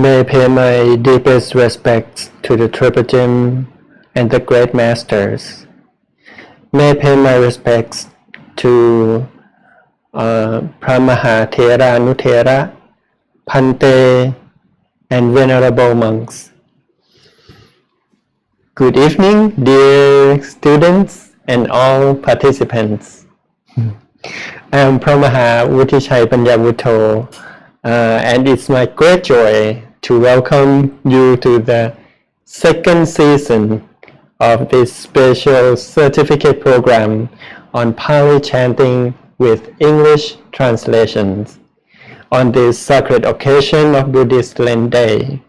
May I pay my deepest respects to the Triple Gym and the Great Masters. May I pay my respects to Pramaha Thera Nuthera, Pante, and Venerable Monks. Good evening, dear students and all participants. I am Pramaha Vuttichai Panyavutto, and it's my great joy to welcome you to the second season of this special certificate program on Pali chanting with English translations on this sacred occasion of Buddhist Lent Day,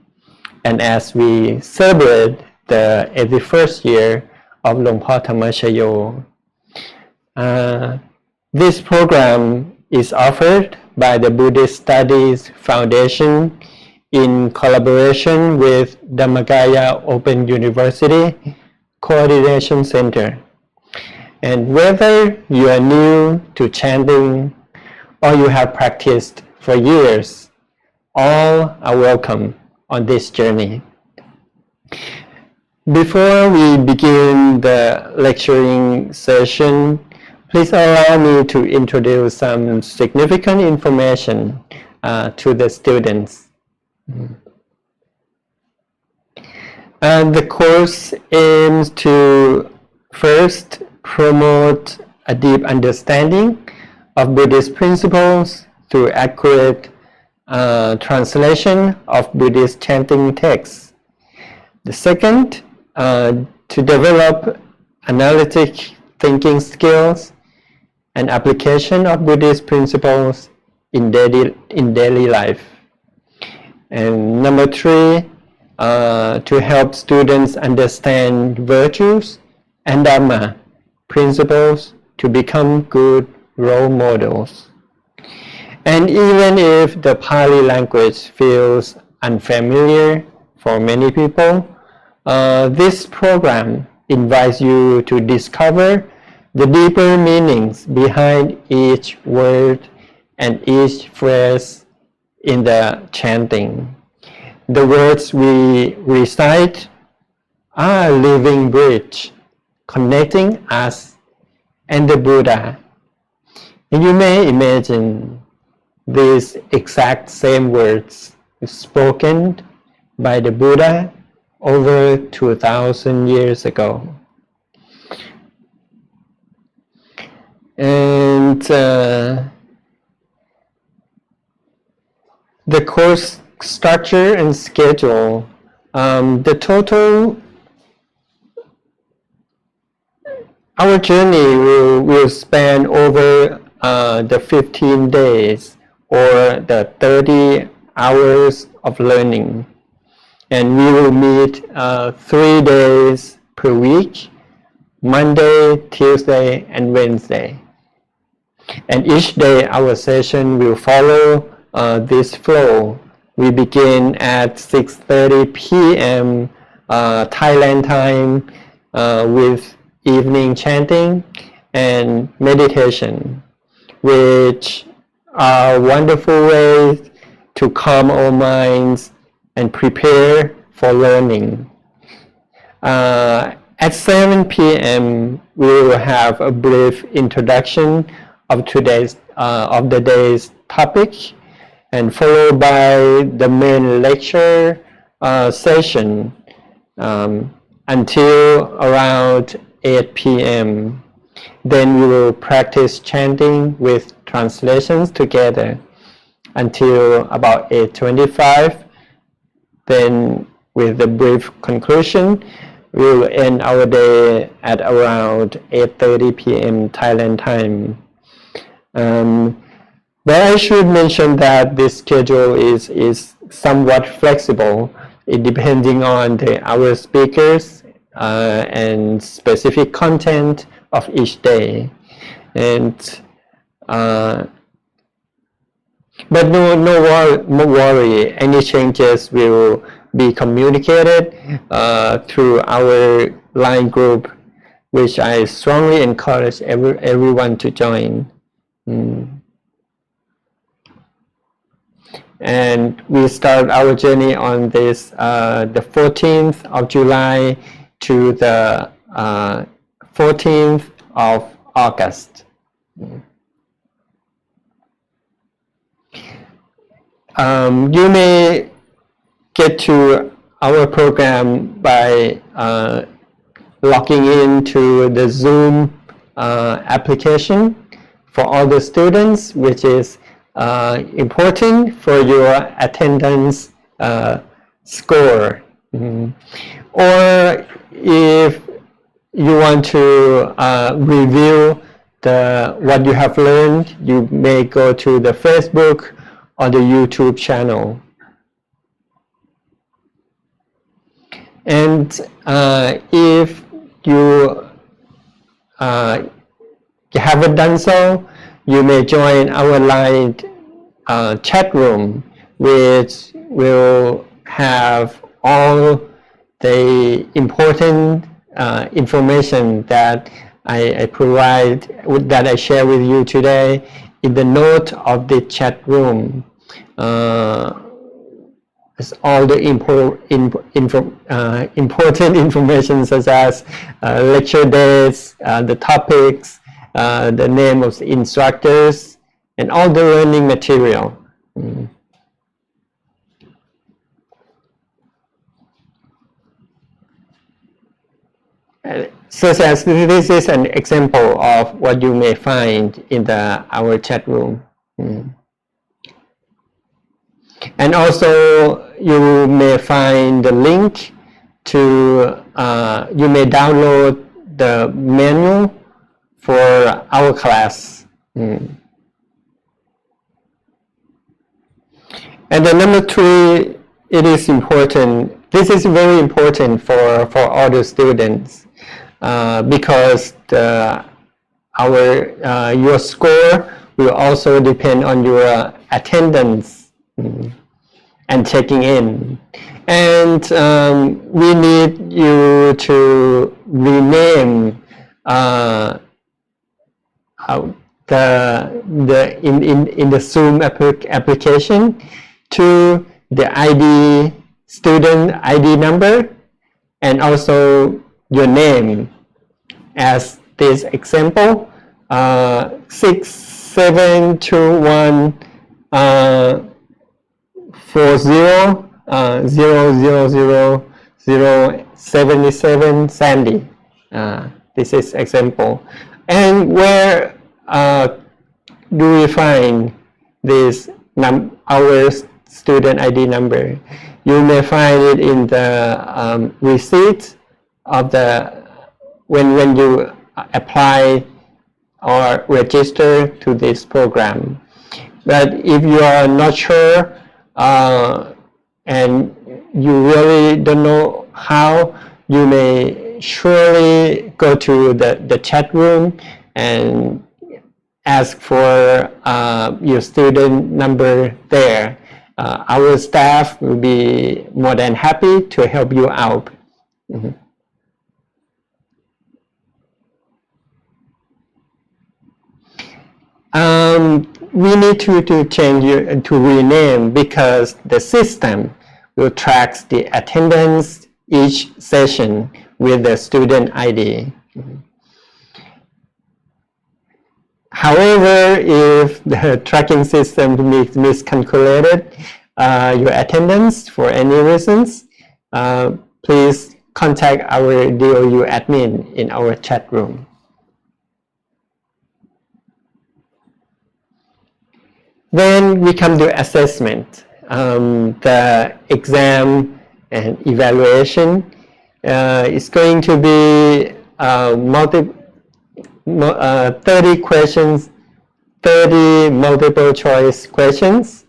and as we celebrate the 81st year of Luang Por Thammachayo. This program is offered by the Buddhist Studies Foundation in collaboration with Dhammagaya Open University Coordination Center. And whether you are new to chanting or you have practiced for years, all are welcome on this journey. Before we begin the lecturing session, please allow me to introduce some significant information to the students. The course aims to first promote a deep understanding of Buddhist principles through accurate translation of Buddhist chanting texts. The second, to develop analytic thinking skills and application of Buddhist principles in daily life. And number three, to help students understand virtues and Dhamma principles to become good role models. And even if the Pali language feels unfamiliar for many people, this program invites you to discover the deeper meanings behind each word and each phrase in the chanting. The words we recite are a living bridge connecting us and the Buddha. And you may imagine these exact same words spoken by the Buddha over 2,000 years ago. And the course structure and schedule, the total, our journey will span over the 15 days or the 30 hours of learning. And we will meet 3 days per week, Monday, Tuesday, and Wednesday. And each day our session will follow this flow. We begin at 6:30 p.m. Thailand time with evening chanting and meditation, which are wonderful ways to calm our minds and prepare for learning. At 7 p.m. we will have a brief introduction of the day's topic, and followed by the main lecture session until around 8 p.m. Then we will practice chanting with translations together until about 8:25. Then with the brief conclusion, we will end our day at around 8:30 p.m. Thailand time. But I should mention that this schedule is somewhat flexible, depending on our speakers and specific content of each day. And but no worry, any changes will be communicated through our line group, which I strongly encourage everyone to join. And we start our journey on this the 14th of July to the 14th of August. You may get to our program by logging into the Zoom application for all the students, which is important for your attendance score. Or if you want to review what you have learned, you may go to the Facebook or the YouTube channel. And if you haven't done so, you may join our live chat room, which will have all the important information that I provide, that I share with you today in the note of the chat room. It's all the important information, such as lecture dates, the topics, the name of the instructors, and all the learning material. Such as this is an example of what you may find in our chat room. And also you may find the link to, you may download the manual for our class. And the number 3, it is important, this is very important for all the students, because your score will also depend on your attendance and checking in. And we need you to rename in the Zoom application to the student ID number, and also your name, as this example, 6721 40000077 Sandy. This is example. And where do we find this our student ID number? You may find it in the receipt of when you apply or register to this program. But if you are not sure and you really don't know how, you may surely go to the chat room and ask for your student number there. Our staff will be more than happy to help you out. We need to change to rename, because the system will track the attendance each session with the student ID. However, if the tracking system miscalculated your attendance for any reasons, please contact our DOU admin in our chat room. Then we come to assessment. The exam and evaluation is going to be 30 questions, 30 multiple choice questions,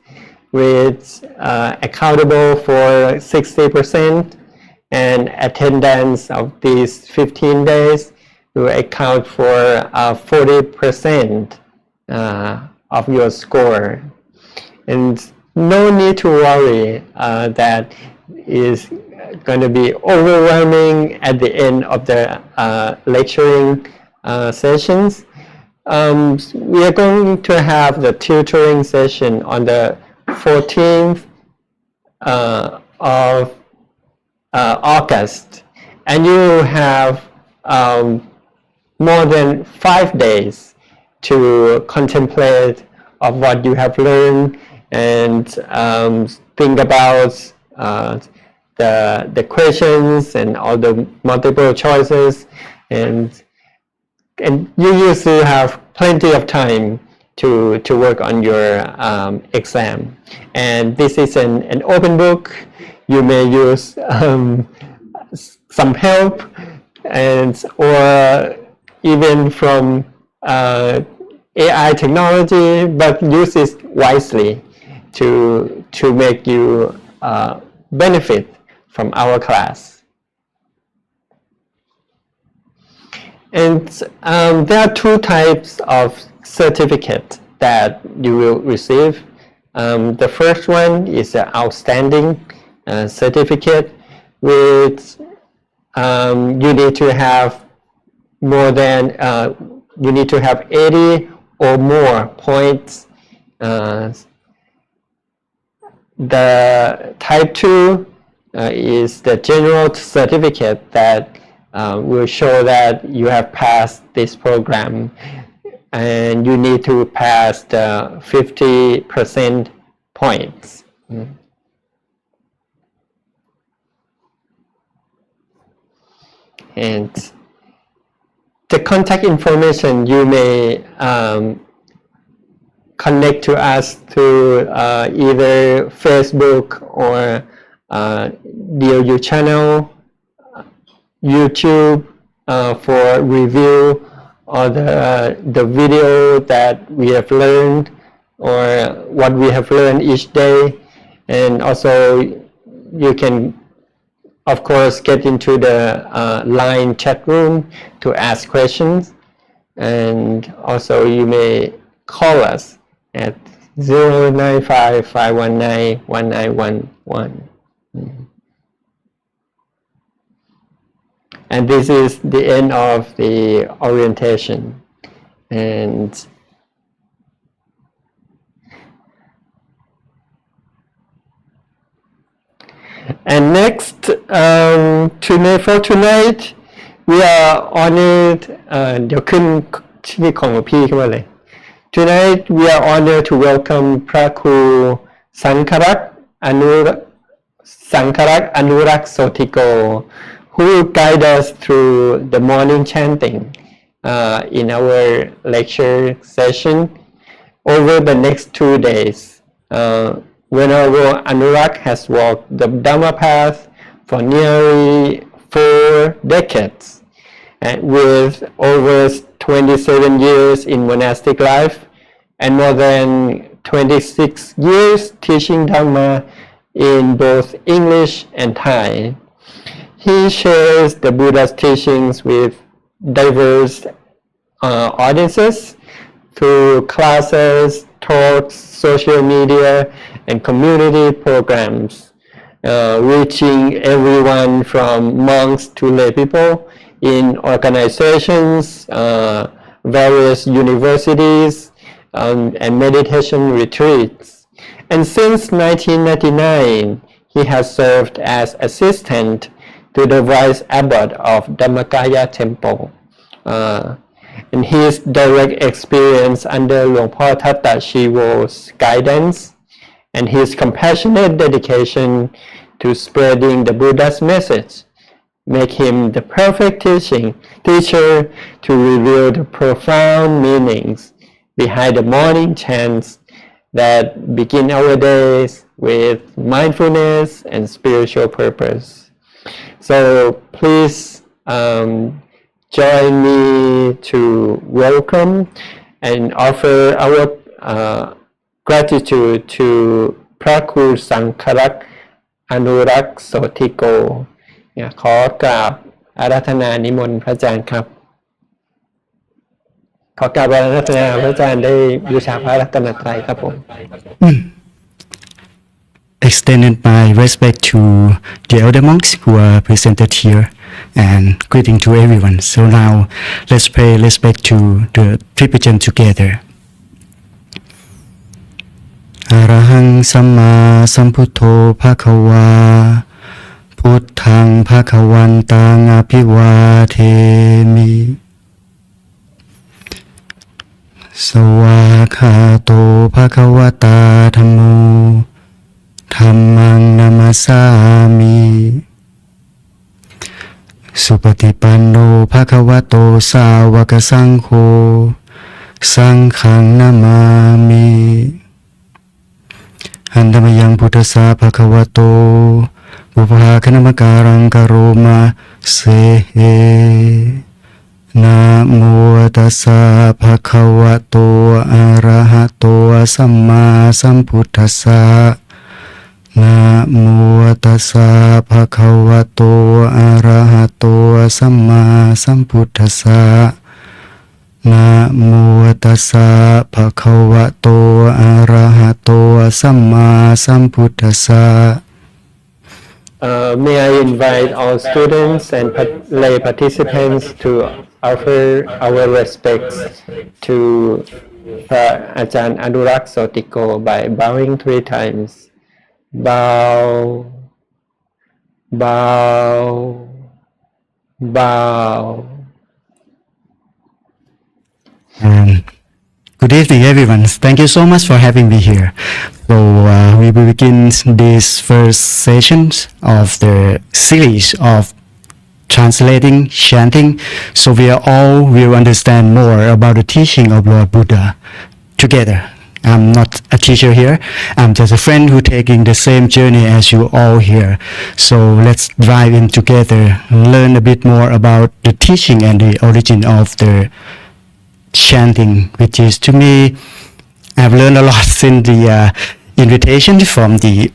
with accountable for 60%, and attendance of these 15 days will account for 40% of your score. And no need to worry that is going to be overwhelming at the end of the lecturing sessions. We are going to have the tutoring session on the 14th of August, and you have more than 5 days to contemplate of what you have learned and think about the questions and all the multiple choices, and you usually have plenty of time to work on your exam. And this is an open book. You may use some help or even from AI technology, but use it wisely to make you benefit from our class. And there are 2 types of certificate that you will receive. The first one is an outstanding certificate, which you need to have more than you need to have 80 or more points. The type 2 is the general certificate that will show that you have passed this program, and you need to pass the 50% points. And the contact information, you may connect to us through either Facebook or DOU channel, YouTube for review or the video that we have learned or what we have learned each day. And also you can of course get into the line chat room to ask questions, and also you may call us at 095-519-1911. And this is the end of the orientation. And next, for tonight, we are honored. เดี๋ยวขึ้นชื่อของหลวงพี่ขึ้นมาเลย Tonight, we are honored to welcome พระครูสังฆรักษ์อนุรักษ์ Sotthiko, who will guide us through the morning chanting in our lecture session over the next 2 days. Venerable Anurak has walked the Dhamma path for nearly 4 decades, and with over 27 years in monastic life and more than 26 years teaching Dhamma in both English and Thai. He shares the Buddha's teachings with diverse audiences through classes, talks, social media, and community programs, reaching everyone from monks to lay people in organizations, various universities, and meditation retreats. And since 1999, he has served as assistant to the vice abbot of Dhammakaya Temple. And his direct experience under Luang Por Thatta Shivo's guidance and his compassionate dedication to spreading the Buddha's message make him the perfect teacher to reveal the profound meanings behind the morning chants that begin our days with mindfulness and spiritual purpose. So please join me to welcome and offer our gratitude to พระครูสังฆรักษ์อนุรักษ์ Sotthiko ขอกราบอาราธนานิมนต์พระอาจารย์ครับ ขอกราบอาราธนาพระอาจารย์ได้บูชาพระรัตนตรัยครับผม Extended my respect to the elder monks who are presented here, and greeting to everyone. So now let's pay respect to the Triple Chant together. Arahang Samma Sambuddho Bhagava Buddhang Bhagavantang Abhivademi Sawakhato Bhagavata Dhammo Dhammang Namasami Supatipanno Bhagavato Sāvaka Saṅkho Saṅghang Namami Andamayang Buddhassa Bhagavato Upahakanamakaraṅ Karoma Sehe Namo tassa bhagavato arahato samma sambuddhassa Namo tassa bhagavato arahato samma sambuddhassa Namo tassa bhagavato arahato samma sambuddhassa. May I invite all students and lay participants to offer our respects to Ajahn Anurak Sotthiko by bowing 3 times. Bow, bow, bow. Good evening, everyone. Thank you so much for having me here. So we will begin this first sessions of the series of translating, chanting, so we all will understand more about the teaching of Lord Buddha together. I'm not a teacher here. I'm just a friend who taking the same journey as you all here. So let's dive in together, learn a bit more about the teaching and the origin of the chanting, which is, to me, I've learned a lot since the invitation from the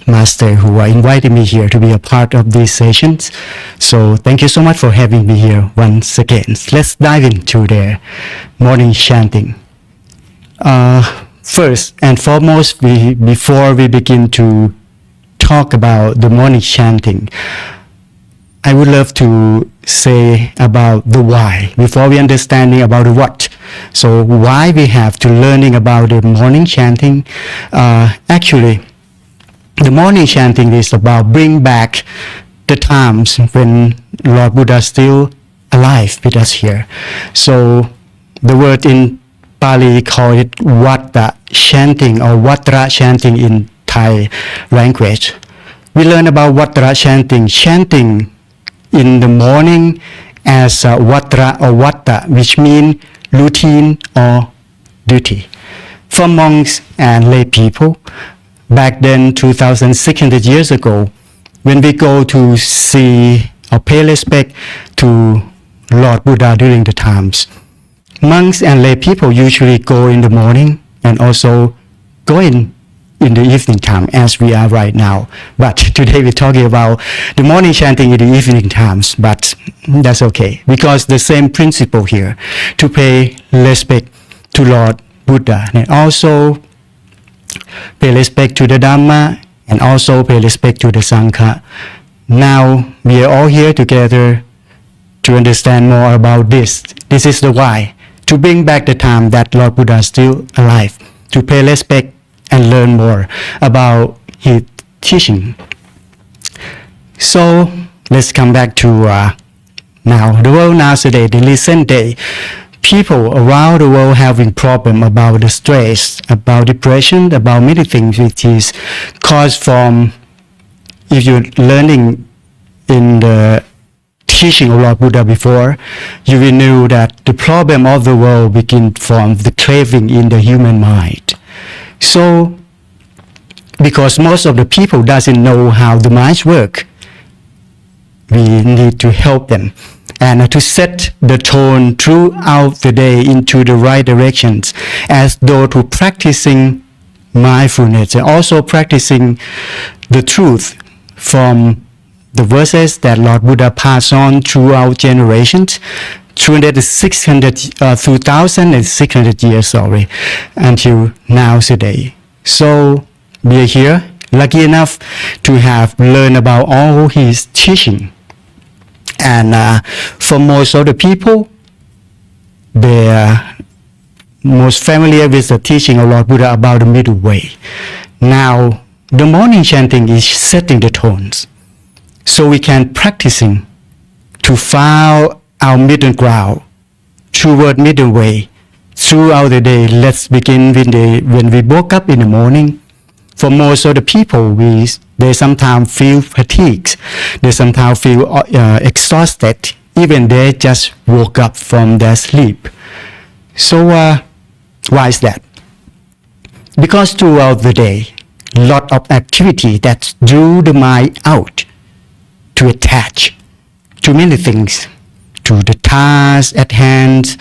master who invited me here to be a part of these sessions. So thank you so much for having me here once again. Let's dive into the morning chanting. First and foremost, before we begin to talk about the morning chanting, I would love to say about the why before we understanding about the what. So why we have to learning about the morning chanting. Actually, the morning chanting is about bring back the times when Lord Buddha still alive with us here. So the word in Pali call it Vata chanting or Vatra chanting in Thai language. We learn about Vatra chanting, chanting in the morning as Vatra or Vata, which means routine or duty. For monks and lay people, back then 2,600 years ago, when we go to see or pay respect to Lord Buddha during the times, monks and lay people usually go in the morning and also go in the evening time as we are right now. But today we're talking about the morning chanting in the evening times, but that's okay because the same principle here, to pay respect to Lord Buddha and also pay respect to the Dhamma and also pay respect to the Sangha. Now we are all here together to understand more about this. This is the why, to bring back the time that Lord Buddha is still alive, to pay respect and learn more about his teaching. So let's come back to now. The world nowadays, the recent day, people around the world having problem about the stress, about depression, about many things which is caused from, if you're learning in the teaching of Lord Buddha before, you will know that the problem of the world begins from the craving in the human mind. So, because most of the people doesn't know how the minds work, we need to help them and to set the tone throughout the day into the right directions as those who practicing mindfulness and also practicing the truth from the verses that Lord Buddha passed on throughout generations, through 2,600 years, until now today. So we are here, lucky enough to have learned about all his teaching. And for most of the people, they most familiar with the teaching of Lord Buddha about the middle way. Now, the morning chanting is setting the tones. So we can practicing to follow our middle ground toward middle way throughout the day. Let's begin with when we woke up in the morning. For most of the people, they sometimes feel fatigued. They sometimes feel exhausted. Even they just woke up from their sleep. So why is that? Because throughout the day, lot of activity that drew the mind out to attach to many things, to the task at hand,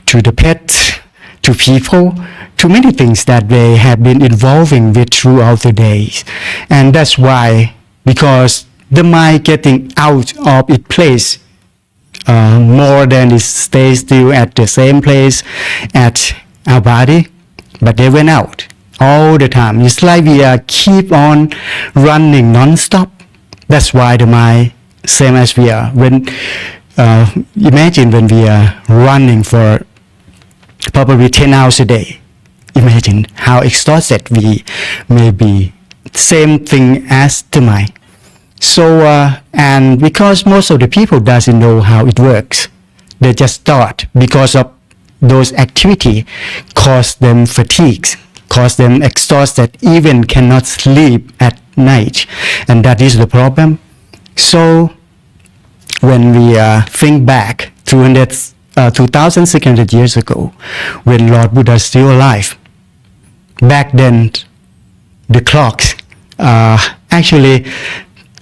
to the pet, to people, to many things that they have been involving with throughout the days. And that's why, because the mind getting out of its place more than it stays still at the same place at our body, but they went out all the time. It's like we keep on running non-stop. That's why the mind, same as we are. Imagine when we are running for probably 10 hours a day. Imagine how exhausted we may be. Same thing as the mind. So, and because most of the people doesn't know how it works, they just start because of those activities cause them fatigue, cause them exhausted, even cannot sleep at night, and that is the problem. So, when we think back 2,600 years ago, when Lord Buddha was still alive, back then the clocks actually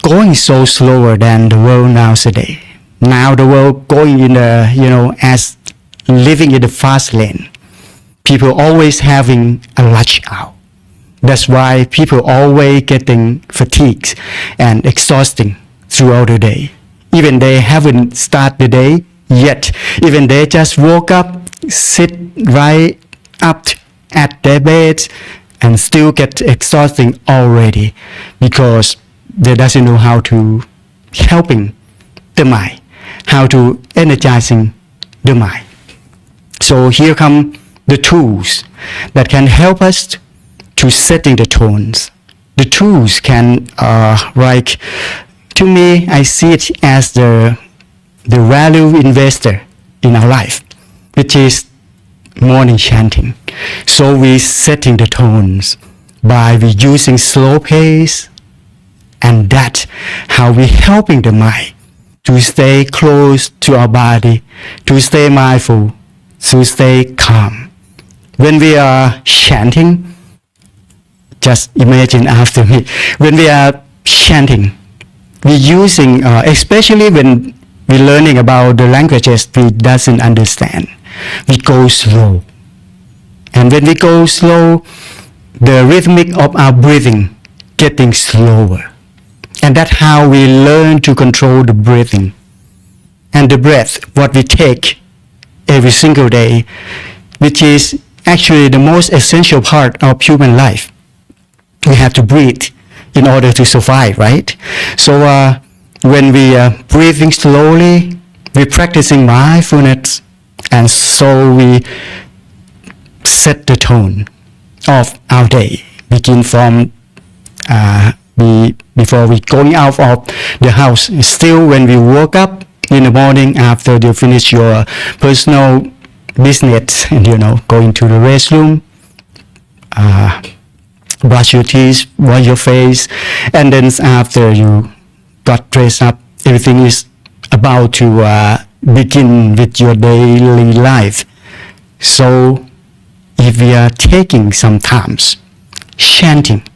going so slower than the world nowadays. Now the world going in as living in the fast lane. People always having a rush hour. That's why people always getting fatigued and exhausting throughout the day. Even they haven't started the day yet. Even they just woke up, sit right up at their beds, and still get exhausting already because they doesn't know how to helping the mind, how to energizing the mind. So here come the tools that can help us to setting the tones. The tools can to me, I see it as the value investor in our life, which is morning chanting. So we setting the tones by we using slow pace, and that's how we helping the mind to stay close to our body, to stay mindful, to stay calm. When we are chanting, just imagine after me, when we are chanting, we're using, especially when we're learning about the languages we doesn't understand, we go slow. And when we go slow, the rhythmic of our breathing getting slower. And that's how we learn to control the breathing. And the breath, what we take every single day, which is actually the most essential part of human life. We have to breathe in order to survive, right? So when we are breathing slowly, we're practicing mindfulness, and so we set the tone of our day. Begin from before we going out of the house. Still, when we woke up in the morning after you finish your personal business, and going to the restroom, brush your teeth, wash your face, and then after you got dressed up, everything is about to begin with your daily life. So if we are taking some times chanting,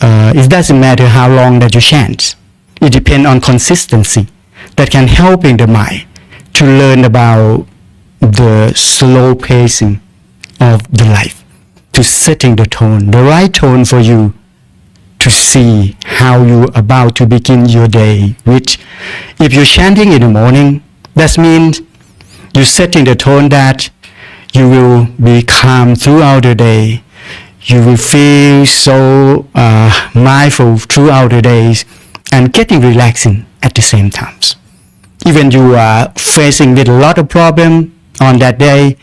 it doesn't matter how long that you chant. It depends on consistency that can help in the mind to learn about the slow pacing of the life, to setting the tone, the right tone for you to see how you're about to begin your day. Which, if you're chanting in the morning, that means you're setting the tone that you will be calm throughout the day. You will feel so mindful throughout the days and getting relaxing at the same time. Even you are facing with a lot of problem, on that day,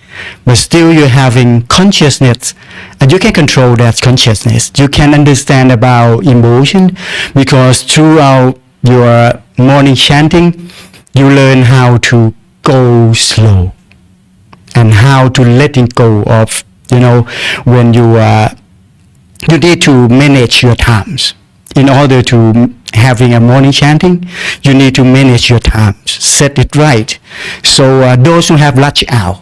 but still you're having consciousness, and you can control that consciousness. You can understand about emotion, because throughout your morning chanting, you learn how to go slow and how to letting go of, when you need to manage your times. In order to having a morning chanting, you need to manage your times, set it right. So those who have large hour,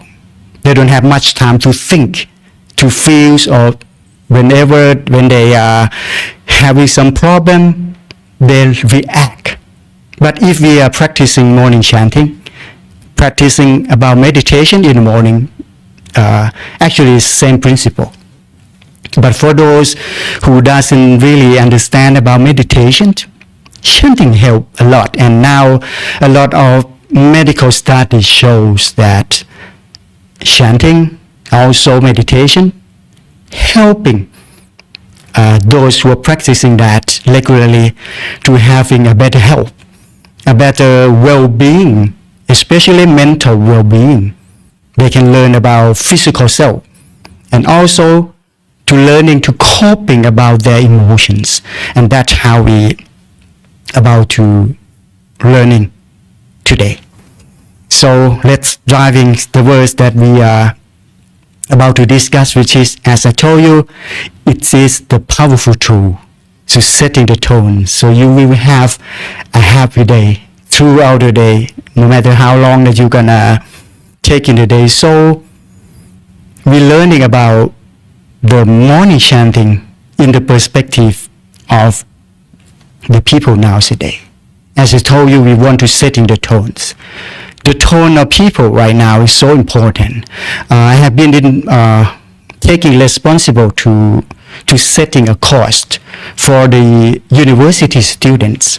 they don't have much time to think, to feel, or when they are having some problem, they'll react. But if we are practicing morning chanting, practicing about meditation in the morning, actually it's the same principle. But for those who doesn't really understand about meditation, chanting help a lot. And now a lot of medical studies shows that chanting, also meditation, helping those who are practicing that regularly to having a better health, a better well-being, especially mental well-being. They can learn about physical self, and also to learning to coping about their emotions. And that's how we about to learning today. So let's dive in the words that we are about to discuss, which is, as I told you, it is the powerful tool to setting the tone. So you will have a happy day throughout the day, no matter how long that you're gonna take in the day. So we're learning about the morning chanting in the perspective of the people nowadays. As I told you, we want to set in the tones. The tone of people right now is so important. I have been taking responsible to setting a course for the university students.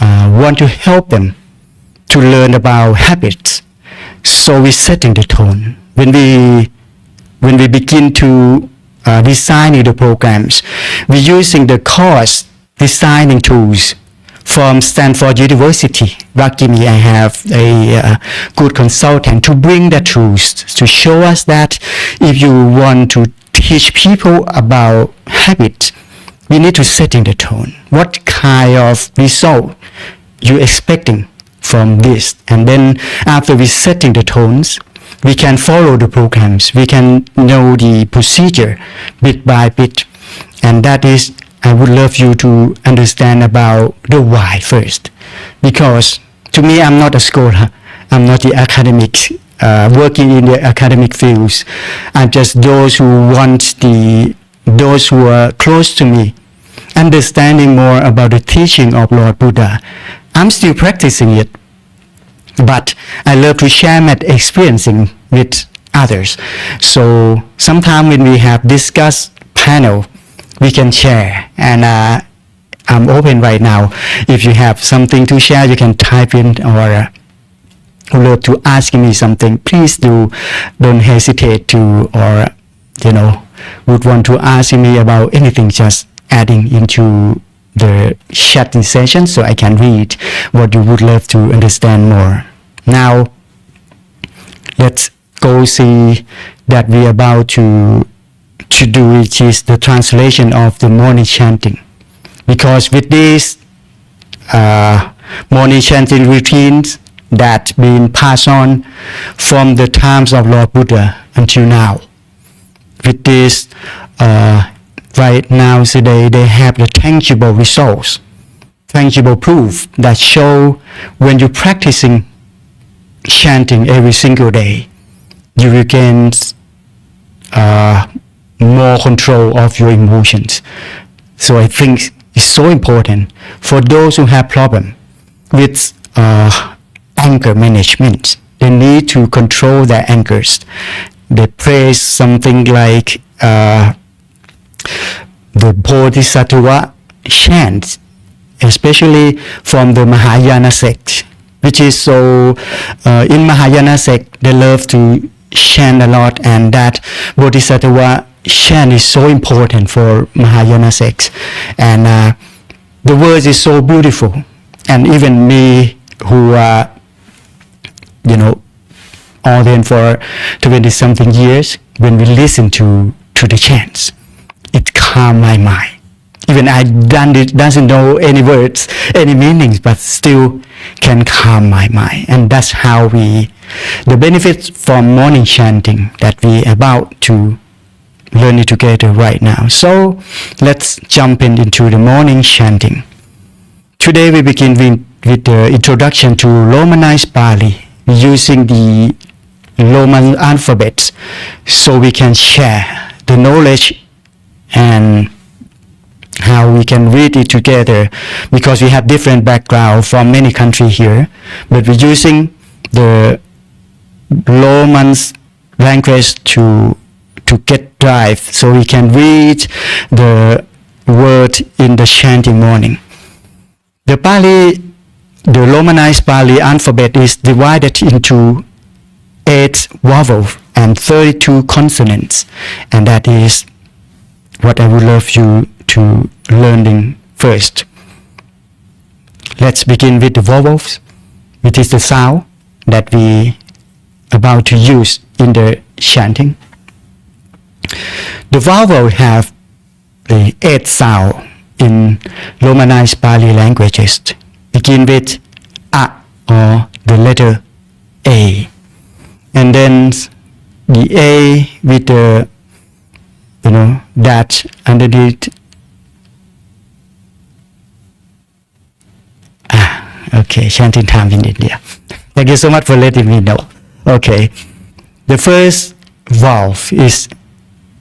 Want to help them to learn about habits. So we're setting the tone. When we begin to designing the programs, we're using the course designing tools from Stanford University. Luckily, I have a good consultant to bring the tools to show us that if you want to teach people about habits, we need to set in the tone. What kind of result you expecting from this? And then after we setting the tones, we can follow the programs. We can know the procedure bit by bit. And that is, I would love you to understand about the why first. Because to me, I'm not a scholar. I'm not the academic, working in the academic fields. I'm just those who those who are close to me, understanding more about the teaching of Lord Buddha. I'm still practicing it, but I love to share my experiencing with others. So sometime when we have discussed panel, we can share, and I'm open right now. If you have something to share, you can type in, or love to ask me something, please don't hesitate to, or would want to ask me about anything, just adding into the chatting session so I can read what you would love to understand more. Now, let's go see that we're about to do, which is the translation of the morning chanting. Because with this morning chanting routines that been passed on from the times of Lord Buddha until now, with this right now today, they have the tangible results, tangible proof that show when you're practicing chanting every single day, you will gain more control of your emotions. So I think it's so important for those who have problem with anger management. They need to control their angers. They pray something like the Bodhisattva chants, especially from the Mahayana sect, which is so, in Mahayana sect, they love to chant a lot, and that Bodhisattva chant is so important for Mahayana sect. And the words is so beautiful. And even me, who or then for 20 something years, when we listen to the chants, it calms my mind. Even I doesn't know any words, any meanings, but still can calm my mind. And that's how the benefits from morning chanting that we about to learn it together right now. So let's jump into the morning chanting. Today we begin with the introduction to Romanized Pali, using the Roman alphabet, so we can share the knowledge and how we can read it together, because we have different background from many countries here, but we're using the Roman language to get drive, so we can read the word in the chanting morning. The Romanized Pali alphabet is divided into 8 vowels and 32 consonants, and that is what I would love you to learning first. Let's begin with the vowels, which is the sound that we about to use in the chanting. The vowel have the 8 sound in Romanized Pali languages. Begin with A, or the letter A, and then the A with the dash underneath. Okay, chanting time in India. Thank you so much for letting me know. Okay, the first vowel is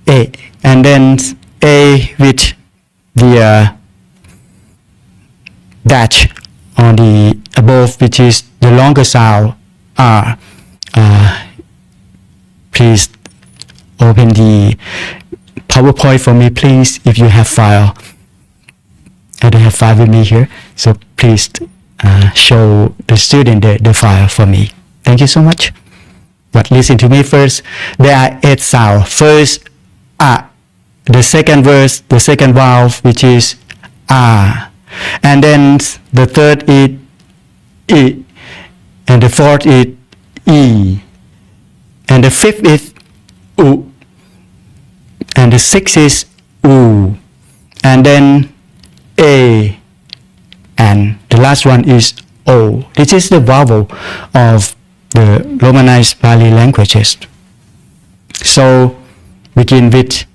A, and then A with the dash on the above, which is the longer sound R. Please open the PowerPoint for me, please, if you have file. I don't have file with me here, so please show the student the file for me. Thank you so much. But listen to me first. There are 8 sounds. First, A. The second verse, the second vowel, which is A. And then the third is E. And the fourth is E. And the fifth is U. And the sixth is U. And then A. And the last one is O. This is the vowel of the Romanized Pali languages. So begin with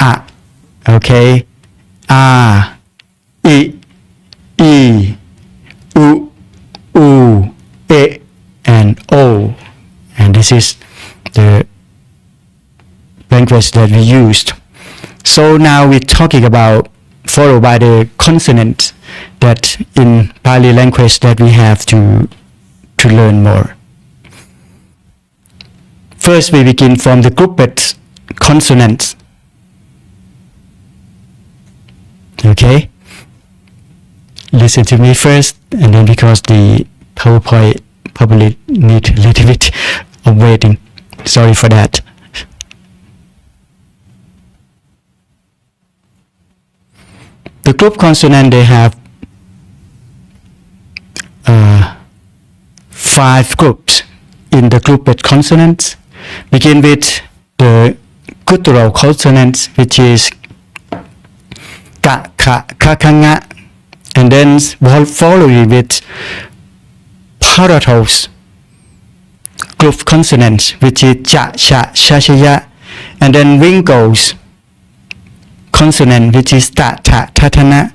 A. Okay. A, E, E, U, U, E, and O. And this is the language that we used. So now we're talking about, followed by the consonants that in Pali language that we have to learn more. First we begin from the grouped consonants. Okay? Listen to me first, and then because the PowerPoint probably need a little bit of waiting. Sorry for that. The group consonant, they have 5 groups in the grouped consonants. Begin with the guttural consonants, which is ka, ka, ka, ka, nga, and then following with palatal group consonants, which is cha, cha, sha, sha, ya, and then wrinkles consonant, which is ta, ta, ta, ta, na,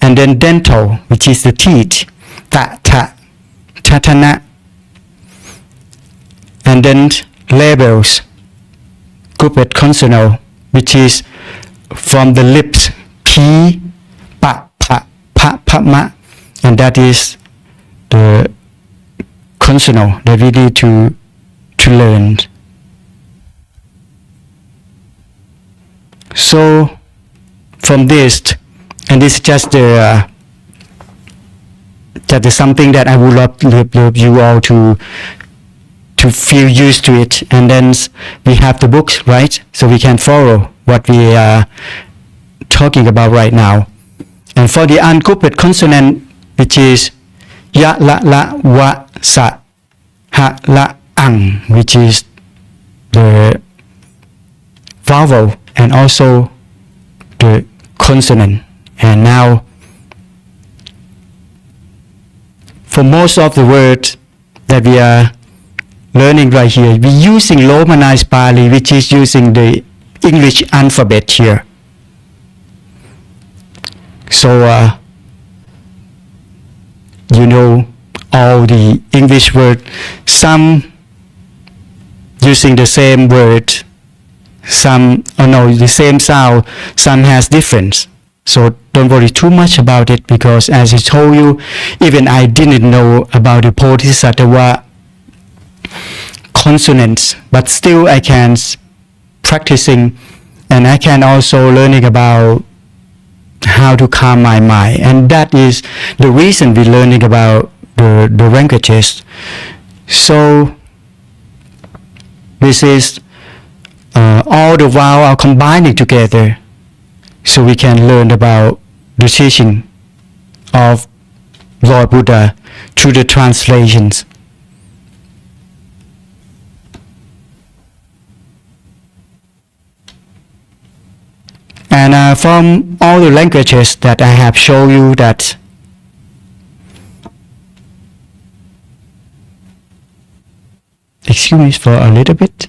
and then dental, which is the teeth, ta, ta, ta, ta, na, and then labels, grouped consonant, which is from the lips, p, pa, pa, pa, pa, ma, and that is the consonant that we need to learn. So from this, and this is just something that I would love you all to feel used to it, and then we have the books, right? So we can follow what we are talking about right now. And for the ungrouped consonant, which is ya, la, la, wa, sa, ha, la, ang, which is the vowel and also the consonant. And now, for most of the words that we are learning right here, we're using Romanized Pali, which is using the English alphabet here. So, you know all the English words, some using the same word, some, the same sound, some has difference. So don't worry too much about it, because as I told you, even I didn't know about the Bodhisattva consonants, but still I can practicing, and I can also learning about how to calm my mind, and that is the reason we're learning about the languages. So this is all the while are combining together, so we can learn about the teaching of Lord Buddha through the translations. And from all the languages that I have shown you, that excuse me for a little bit.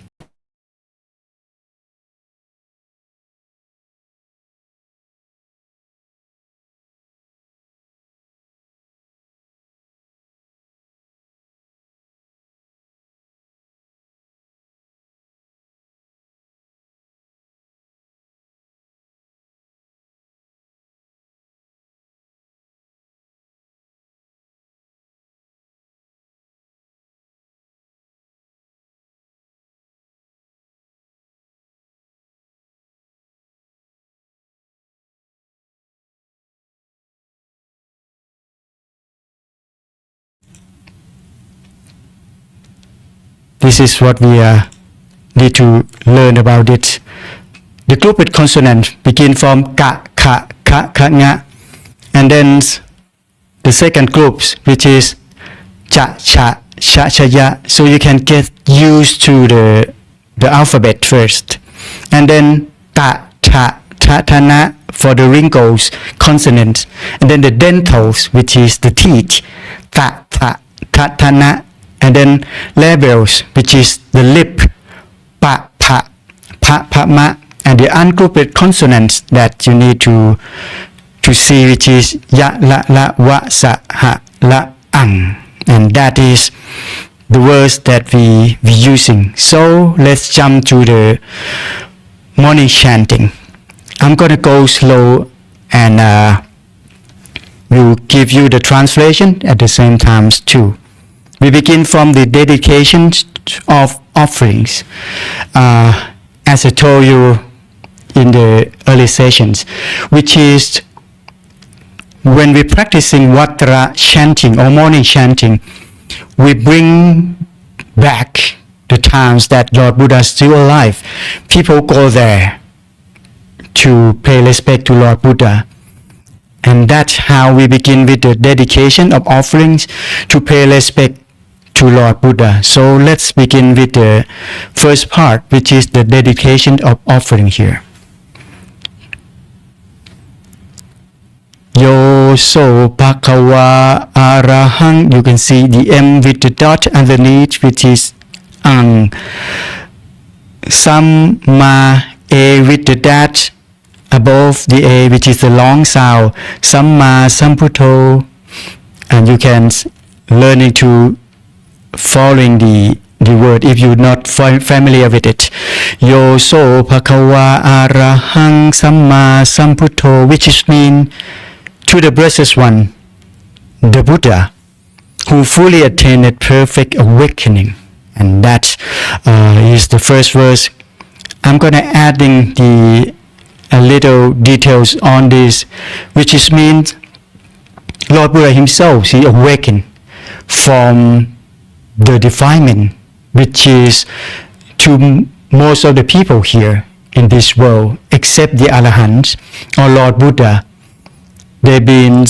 This is what we need to learn about it. The grouped consonant begin from ka, ka, ka, ka, nga, and then the second groups, which is cha, cha, sha, cha, ya. So you can get used to the alphabet first, and then ta, ta, ta, ta, na for the wrinkles consonants, and then the dentals, which is the teeth, ta, ta, ta, ta, na. And then labels, which is the lip, pa, pa, pa, pa, ma, and the ungrouped consonants that you need to see, which is ya, la, la, wa, sa, ha, la, ang. And that is the words that we're using. So let's jump to the morning chanting. I'm going to go slow, and we'll give you the translation at the same time too. We begin from the dedication of offerings. As I told you in the early sessions, which is when we're practicing Vatra chanting or morning chanting, we bring back the times that Lord Buddha is still alive. People go there to pay respect to Lord Buddha. And that's how we begin with the dedication of offerings to pay respect to Lord Buddha. So let's begin with the first part, which is the dedication of offering here. Yo so bhagava arahang. You can see the M with the dot underneath, which is ang. Samma A with the dot above the A, which is the long sound. Samma Sambuddho. And you can learning to following the word if you're not familiar with it. Yo so bhagava arahang samma sambuddho, which is mean to the blessed one, the Buddha, who fully attained perfect awakening. And that is the first verse. I'm going to adding a little details on this, which is means Lord Buddha himself, he awakened from the defilement, which is to most of the people here in this world, except the Arahants or Lord Buddha. They've been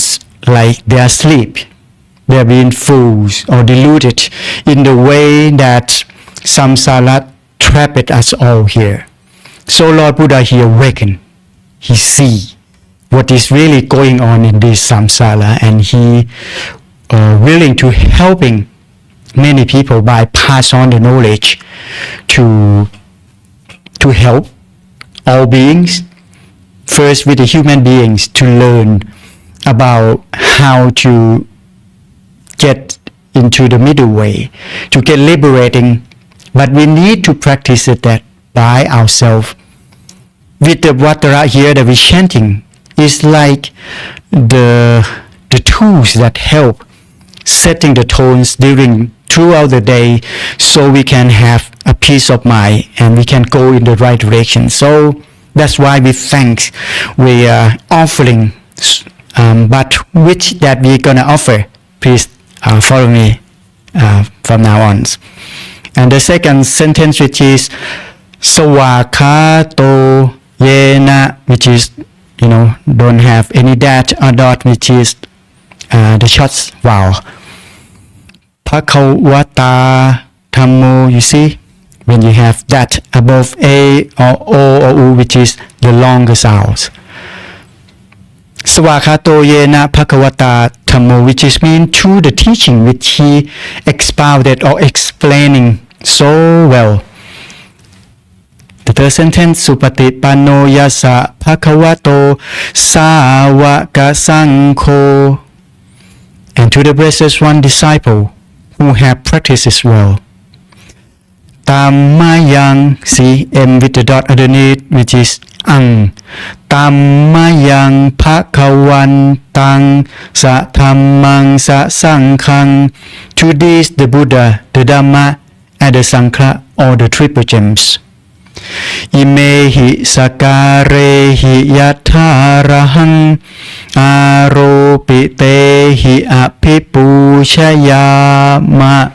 like they are asleep, they have been fools or deluded in the way that samsara trapped us all here. So Lord Buddha, he awakened. He see what is really going on in this samsara, and he willing to helping many people by pass on the knowledge to help all beings, first with the human beings, to learn about how to get into the middle way, to get liberating. But we need to practice it that by ourselves. With the Vatara here that we're chanting, is like the tools that help setting the tones throughout the day, so we can have a peace of mind and we can go in the right direction. So that's why we are offering, but which that we're gonna offer, please follow me from now on. And the second sentence, which is Svakato Yena, which is, don't have any that or dot, which is the short vowel. Bhagavata Dhammo, you see, when you have that above A or O or U, which is the longer sounds. Svakato Yena Bhagavata Dhammo, which is mean through the teaching which he expounded or explaining so well. The third sentence, Supatipanno Yasa Bhagavato Sāvaka Saṅkho, and to the blessed one disciple who have practiced as well. Tammayang, see M with the dot underneath, which is Ang. Tammayang Bhagavantang Sa Dhammang Sa Sanghang. To this the Buddha, the Dhamma, and the Sangha, or the triple gems. Imehi sakarehi yatharahang aropitehi apipushayama.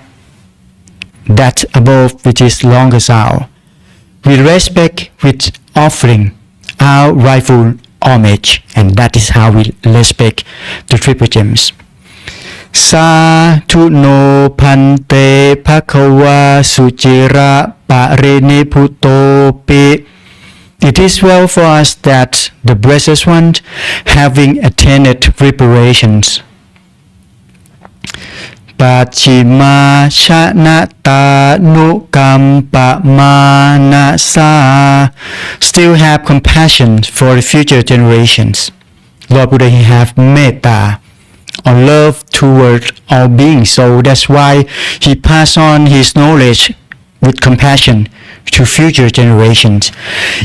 That above, which is longer sound. We respect with offering our rightful homage, and that is how we respect the triple gems. Sāthu no phante bhagava sucira pariniputopi. It is well for us that the Blessed One, having attained reparations, Pachima Shanata Nukampa Manasa, still have compassion for the future generations. Lord Buddha, he have metta, or love toward all beings. So that's why he passed on his knowledge with compassion to future generations.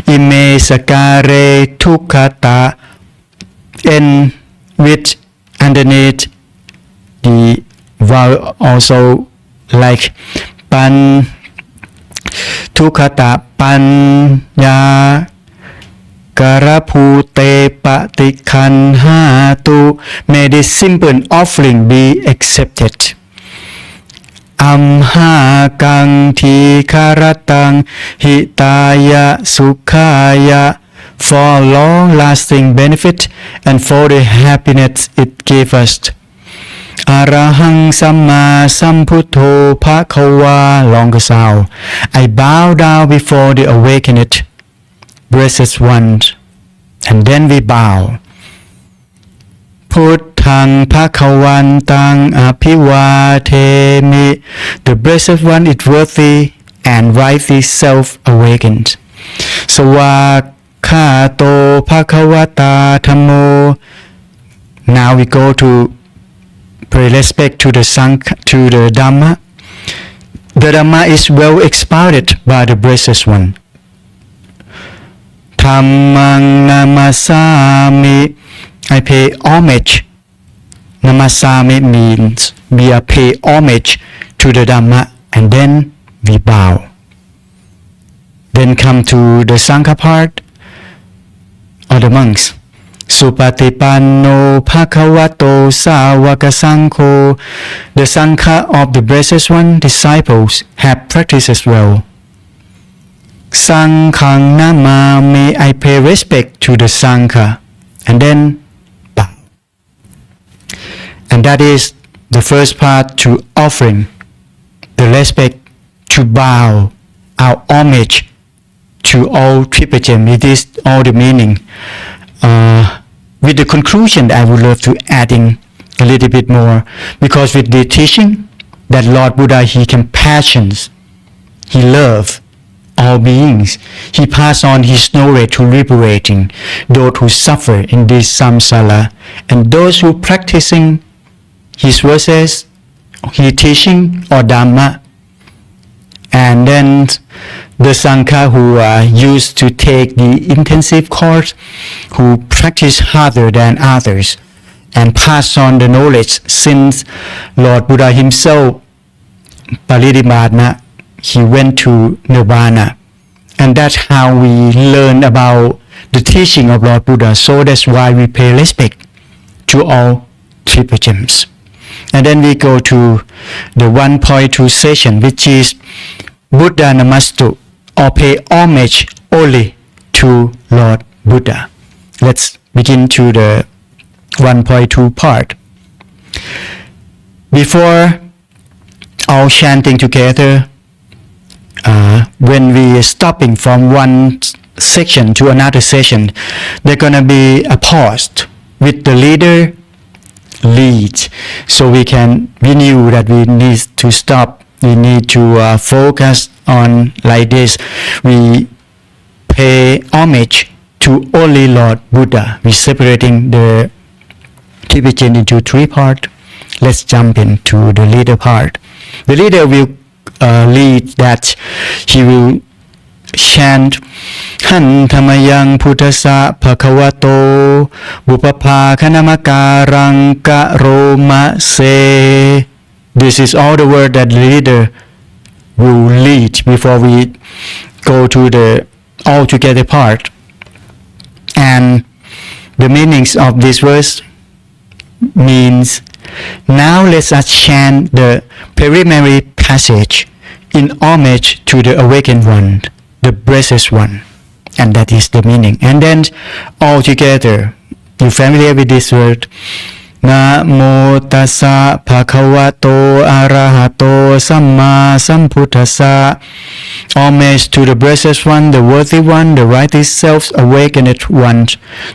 Ime sakare tukata, and with underneath the vowel also like pan tukata panya karapute patikanhatu. May this simple offering be accepted. Amhakang tikaratang hitaya sukhaya, for long-lasting benefit and for the happiness it gave us. Arahang Samma Sambuddho Bhagava, longer sound. I bow down before the awakened Blessed One, and then we bow. Puttang Bhagavantang Apivatemi, the Blessed One is worthy and rightly self-awakened. Svakato Bhagavata Dhammo. Now we go to pay respect to the Sangha, to the Dhamma. The Dhamma is well expounded by the Blessed One. Dhammang namasami, I pay homage. Namasami means we are pay homage to the Dhamma, and then we bow. Then come to the Sangha part, or the monks. Supatipanno Bhagavato Sāvaka Saṅkho. The Sangha of the Blessed One disciples have practiced as well. Sanghang namami, I pay respect to the Sangha, and then bow. And that is the first part to offering the respect, to bow our homage to all triple gems. It is all the meaning. With the conclusion, I would love to add in a little bit more, because with the teaching that Lord Buddha, he compassions, he loves all beings. He passed on his knowledge to liberating those who suffer in this samsara, and those who practicing his verses, his teaching or dhamma. And then the Sangha who used to take the intensive course, who practice harder than others and pass on the knowledge, since Lord Buddha himself, Parinirvana, he went to Nirvana. And that's how we learn about the teaching of Lord Buddha. So that's why we pay respect to all triple gems. And then we go to the 1.2 session, which is Buddha Namastu, or pay homage only to Lord Buddha. Let's begin to the 1.2 part. Before all chanting together, when we are stopping from one section to another section, there's gonna be a pause with the leader lead, so we knew that we need to stop. We need to focus on like this. We pay homage to only Lord Buddha. We're separating the teaching into three parts. Let's jump into the leader part. The leader will lead that he will chant Han Tamayang Puttasa Bhagavato Buppapa Kanamakarang Karoma Se. This is all the word that the leader will lead before we go to the altogether part. And the meanings of this verse means, now let us chant the preliminary passage in homage to the awakened one, the blessed one. And that is the meaning. And then all together, you familiar with this word? Namo tassa bhagavato arahato samma sambuddhassa. Homage to the blessed one, the worthy one, the righteous self, awakened one,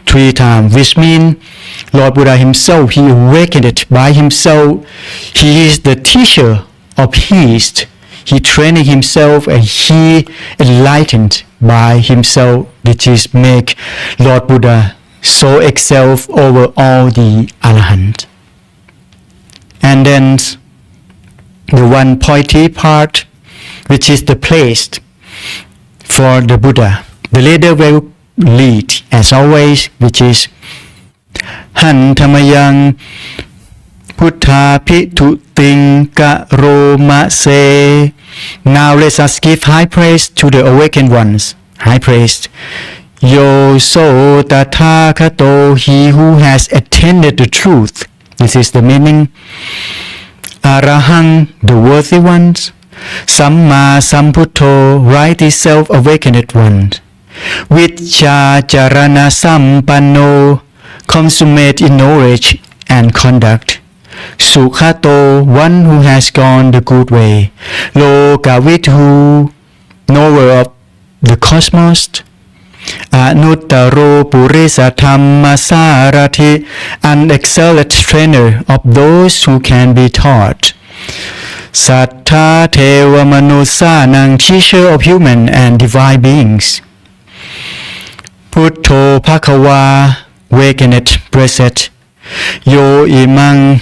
3 times, which means Lord Buddha himself, he awakened by himself. He is the teacher of his. He trained himself and he enlightened by himself, which is make Lord Buddha so excel over all the Arahant. And then the 1.3 part, which is the place for the Buddha. The leader will lead as always, which is Han Tamayang Puttha Pitu Ting Karoma Se. Now let us give high praise to the awakened ones. High praise. Yo so tathagato, he who has attained the truth. This is the meaning. Arahang, the worthy ones. Samma Sambuddho, right self-awakened one. Vicca Charana Sampanno, consummate in knowledge and conduct. Sukhato, one who has gone the good way. Lokavidhu, knower of the cosmos. Anuttaro Purisa Dhammasarati, an excellent trainer of those who can be taught. Sattha Teva Manusanang, teacher of human and divine beings. Puttho Bhagava, awakened, blessed. Yo imang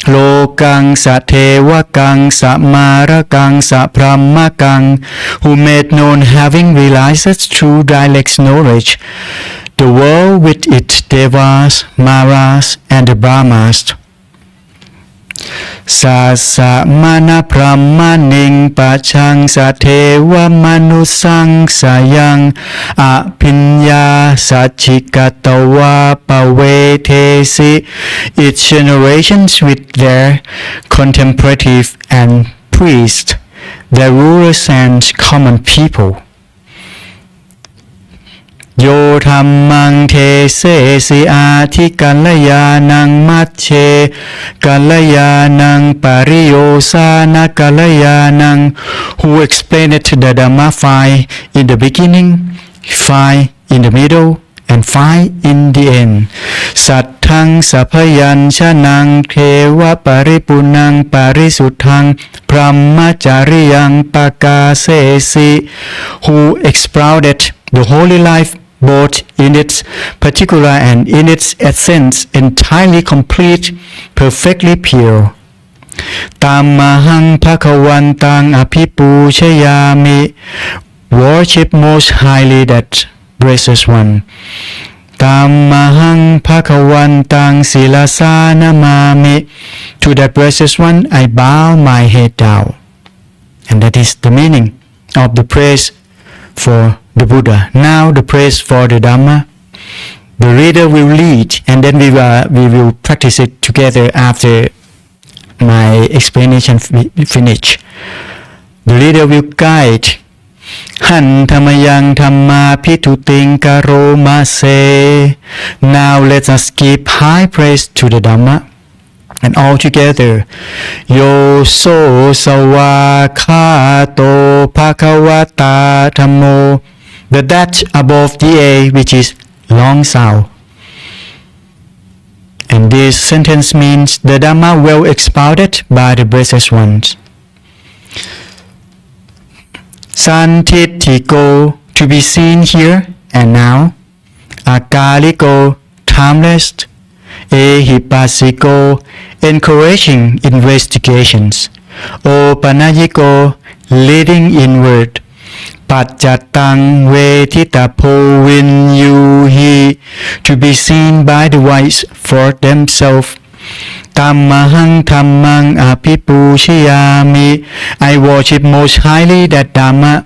Lokang Satevakang Samarakang Sabrahmakang, who made known having realized through direct knowledge the world with its devas, maras, and the brahmas. Sasamana Brahmaning Pachang Sateva Manusang Sayang Apinya Sachikatawa Pavetesi. Each generations with their contemplative and priests, their rulers and common people. โยธรรมังเทเสสิอาทิกัลยานังมัชเชกัลยานังปริโยสานะกัลยานัง who explained the Dhamma 5 in the beginning, 5 in the middle, and 5 in the end. สัทธังสัพยัญชนังเทวปริปุนังปริสุทธังพรหมจาริยังปกาเสสิ who expounded the holy life both in its particular and in its essence, entirely complete, perfectly pure. ตัมมหังภควันตังอภิปูชยามิ worship most highly that precious one. ตัมมหังภควันตังศิลาสานามามิ to that precious one I bow my head down. And that is the meaning of the praise for the Buddha. Now the praise for the Dhamma. The reader will read and then we will practice it together after my explanation finish. The reader will guide. หันธรรมยังธรรมาพิทุติงกโรมาเซ Now let us give high praise to the Dhamma. And all together, Yo so sawakha to bhagavata dhammo, the dash above the A, which is long sound. And this sentence means the Dhamma well expounded by the blessed ones. Sotthiko, to be seen here and now. Akaliko, timeless. Ehipassiko, encouraging investigations. Opanayiko, leading inward. Pachatang vetitapo vinyuhi, to be seen by the wise for themselves. Tammahang dhammang apipushayami, I worship most highly that Dhamma.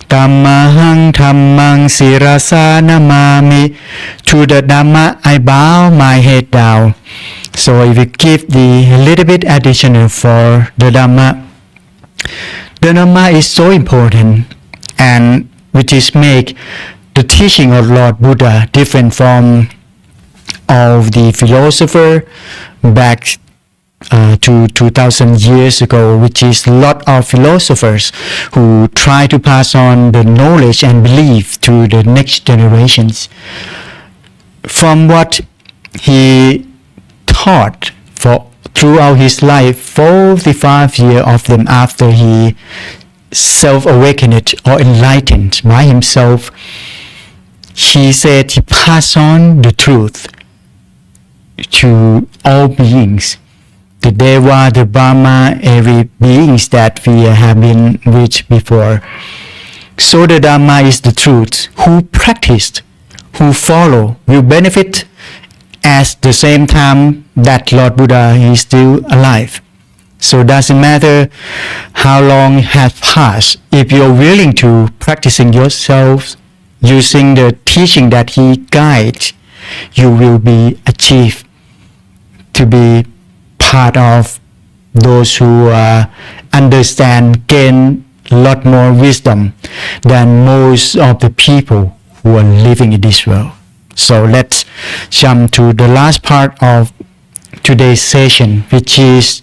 Tammahang dhammang sirasa namami, to the Dhamma I bow my head down. So I will give the little bit additional for the Dhamma. The Dhamma is so important, and which is make the teaching of Lord Buddha different from all the philosopher back to 2,000 years ago, which is a lot of philosophers who try to pass on the knowledge and belief to the next generations. From what he taught for throughout his life, 45 years of them after he self-awakened or enlightened by himself, he said he passed on the truth to all beings, the Deva, the Brahma, every beings that we have been with before. So the Dhamma is the truth. Who practiced, who follow, will benefit at the same time that Lord Buddha is still alive. So it doesn't matter how long has passed. If you're willing to practicing yourself, using the teaching that he guides, you will be achieved to be part of those who understand, gain a lot more wisdom than most of the people who are living in this world. So let's jump to the last part of today's session, which is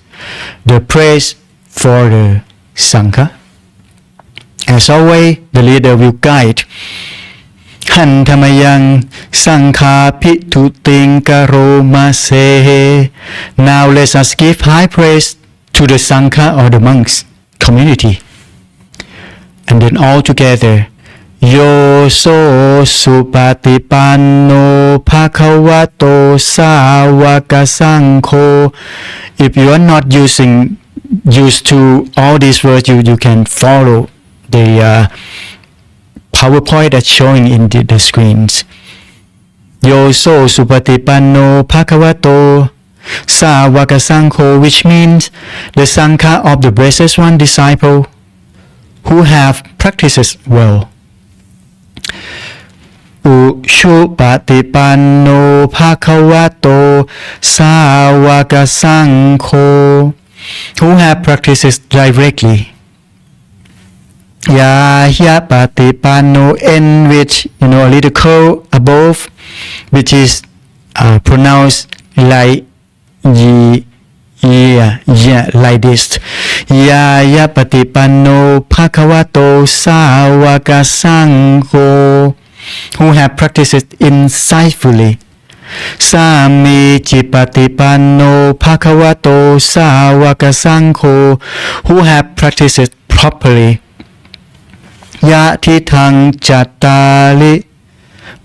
the praise for the Sangha. As always, the leader will guide. หันธรรมยังสังฆาภิทุติงกโรมาเซ Now let us give high praise to the Sangha or the monks community. And then all together, Yo so supatipanno bhagavato sāvaka saṅkho. If you are not used to all these words, you can follow the PowerPoint that's showing in the screens. Yo so supatipanno bhagavato sāvaka saṅkho, which means the Sangha of the blessed one disciple who have practices well. Ushupatipanno bhagavato sāvaka saṅkho, who have practices directly. Yahya Patipano, in which, a little curl above, which is pronounced like like this. Yahya Patipano Bhagavato Sāvaka Sangho, who have practiced it insightfully. Sami Chipatipano Bhagavato Sāvaka Sangho, who have practiced it properly. Yatithang Chattali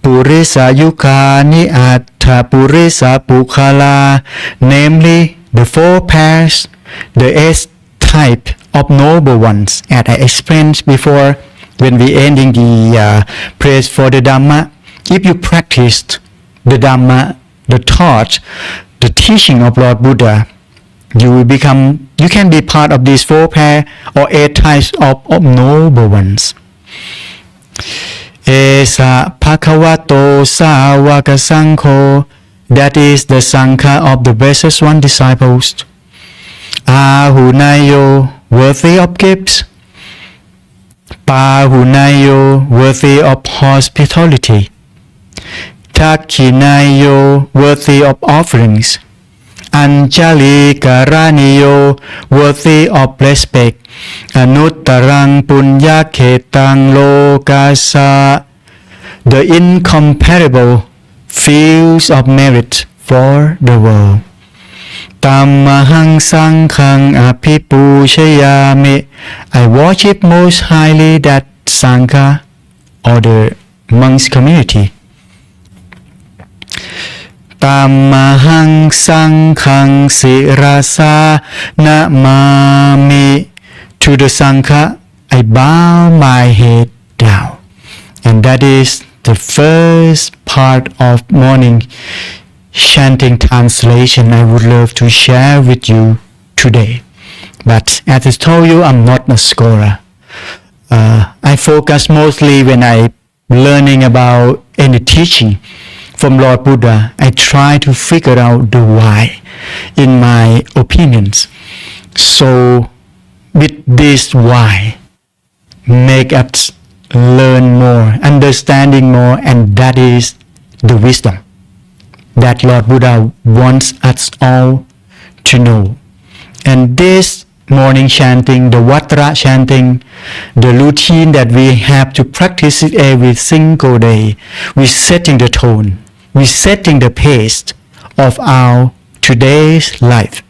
Purisa Yukani Atta Purisa Pukhala, namely the 4 pairs, the 8 type of noble ones, as I explained before when we ending the praise for the Dhamma. If you practiced the Dhamma, the thought, the teaching of Lord Buddha, you can be part of these 4 pair or 8 types of noble ones. Esa Bhagavato Sāvaka Sangho, that is the Sangha of the Blessed One disciples. Ahunayo, worthy of gifts. Pahunayo, worthy of hospitality. Takkinayo, worthy of offerings. Anjali Karaniyo, worthy of respect. Anuttarang Punyaketang Lokasa, the incomparable fields of merit for the world. Tammahang Sanghang Apipushayami, I worship most highly that Sangha or the monks community. Tammahang Sanghang Sirasa Namami, to the Sangha I bow my head down. And that is the first part of morning chanting translation I would love to share with you today. But as I told you, I'm not a scholar. I focus mostly when I learning about any teaching from Lord Buddha. I try to figure out the why in my opinions. So with this why, make us learn more, understanding more, and that is the wisdom that Lord Buddha wants us all to know. And this morning chanting, the Vatra chanting, the routine that we have to practice it every single day, we're setting the tone, we're setting the pace of our today's life.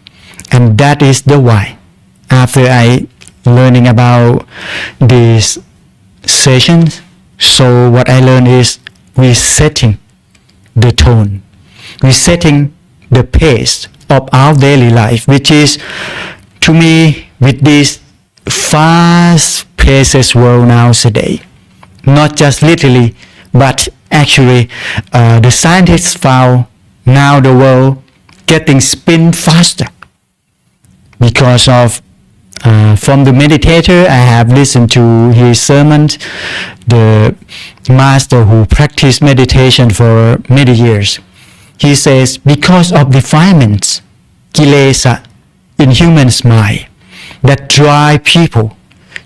And that is the why. After I learning about these sessions, so what I learned is we're setting the tone, we're setting the pace of our daily life, which is, to me, with this fast-paced world nowadays, not just literally, but actually, the scientists found now the world getting spin faster because of from the meditator I have listened to his sermons, the master who practiced meditation for many years. He says, because of defilements, kilesa, in human's mind, that drive people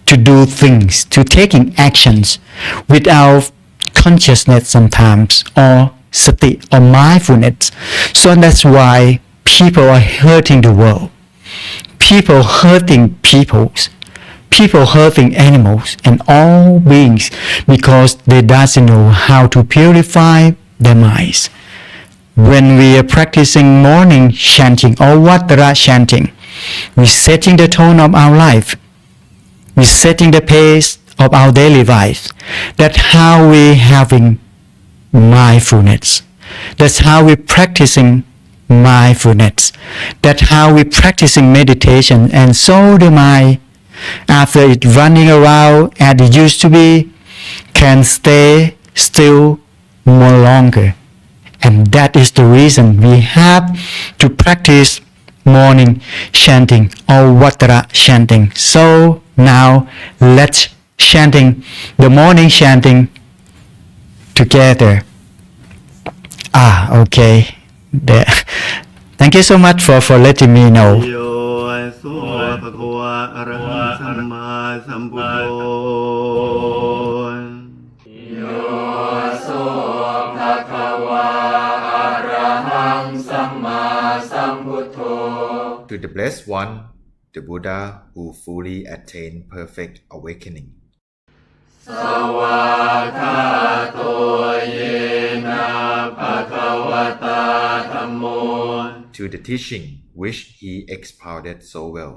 to do things, to taking actions without consciousness sometimes, or sati, or mindfulness. So that's why people are hurting the world. People hurting peoples, people hurting animals and all beings because they doesn't know how to purify their minds. When we are practicing morning chanting or Vatra chanting, we're setting the tone of our life, we're setting the pace of our daily life. That's how we're having mindfulness. That's how we're practicing mindfulness. That's how we're practicing meditation. And so the mind, after it running around as it used to be, can stay still more longer. And that is the reason we have to practice morning chanting or Vatra chanting. So now let's chanting the morning chanting together. Okay. There. Thank you so much for letting me know. โย โสภะคะวะอะระหังสัมมาสัมพุทโธ the Blessed One, the Buddha who fully attained perfect awakening. สวากขาโตเยนะภะคะวตาธัมโม To the teaching which he expounded so well.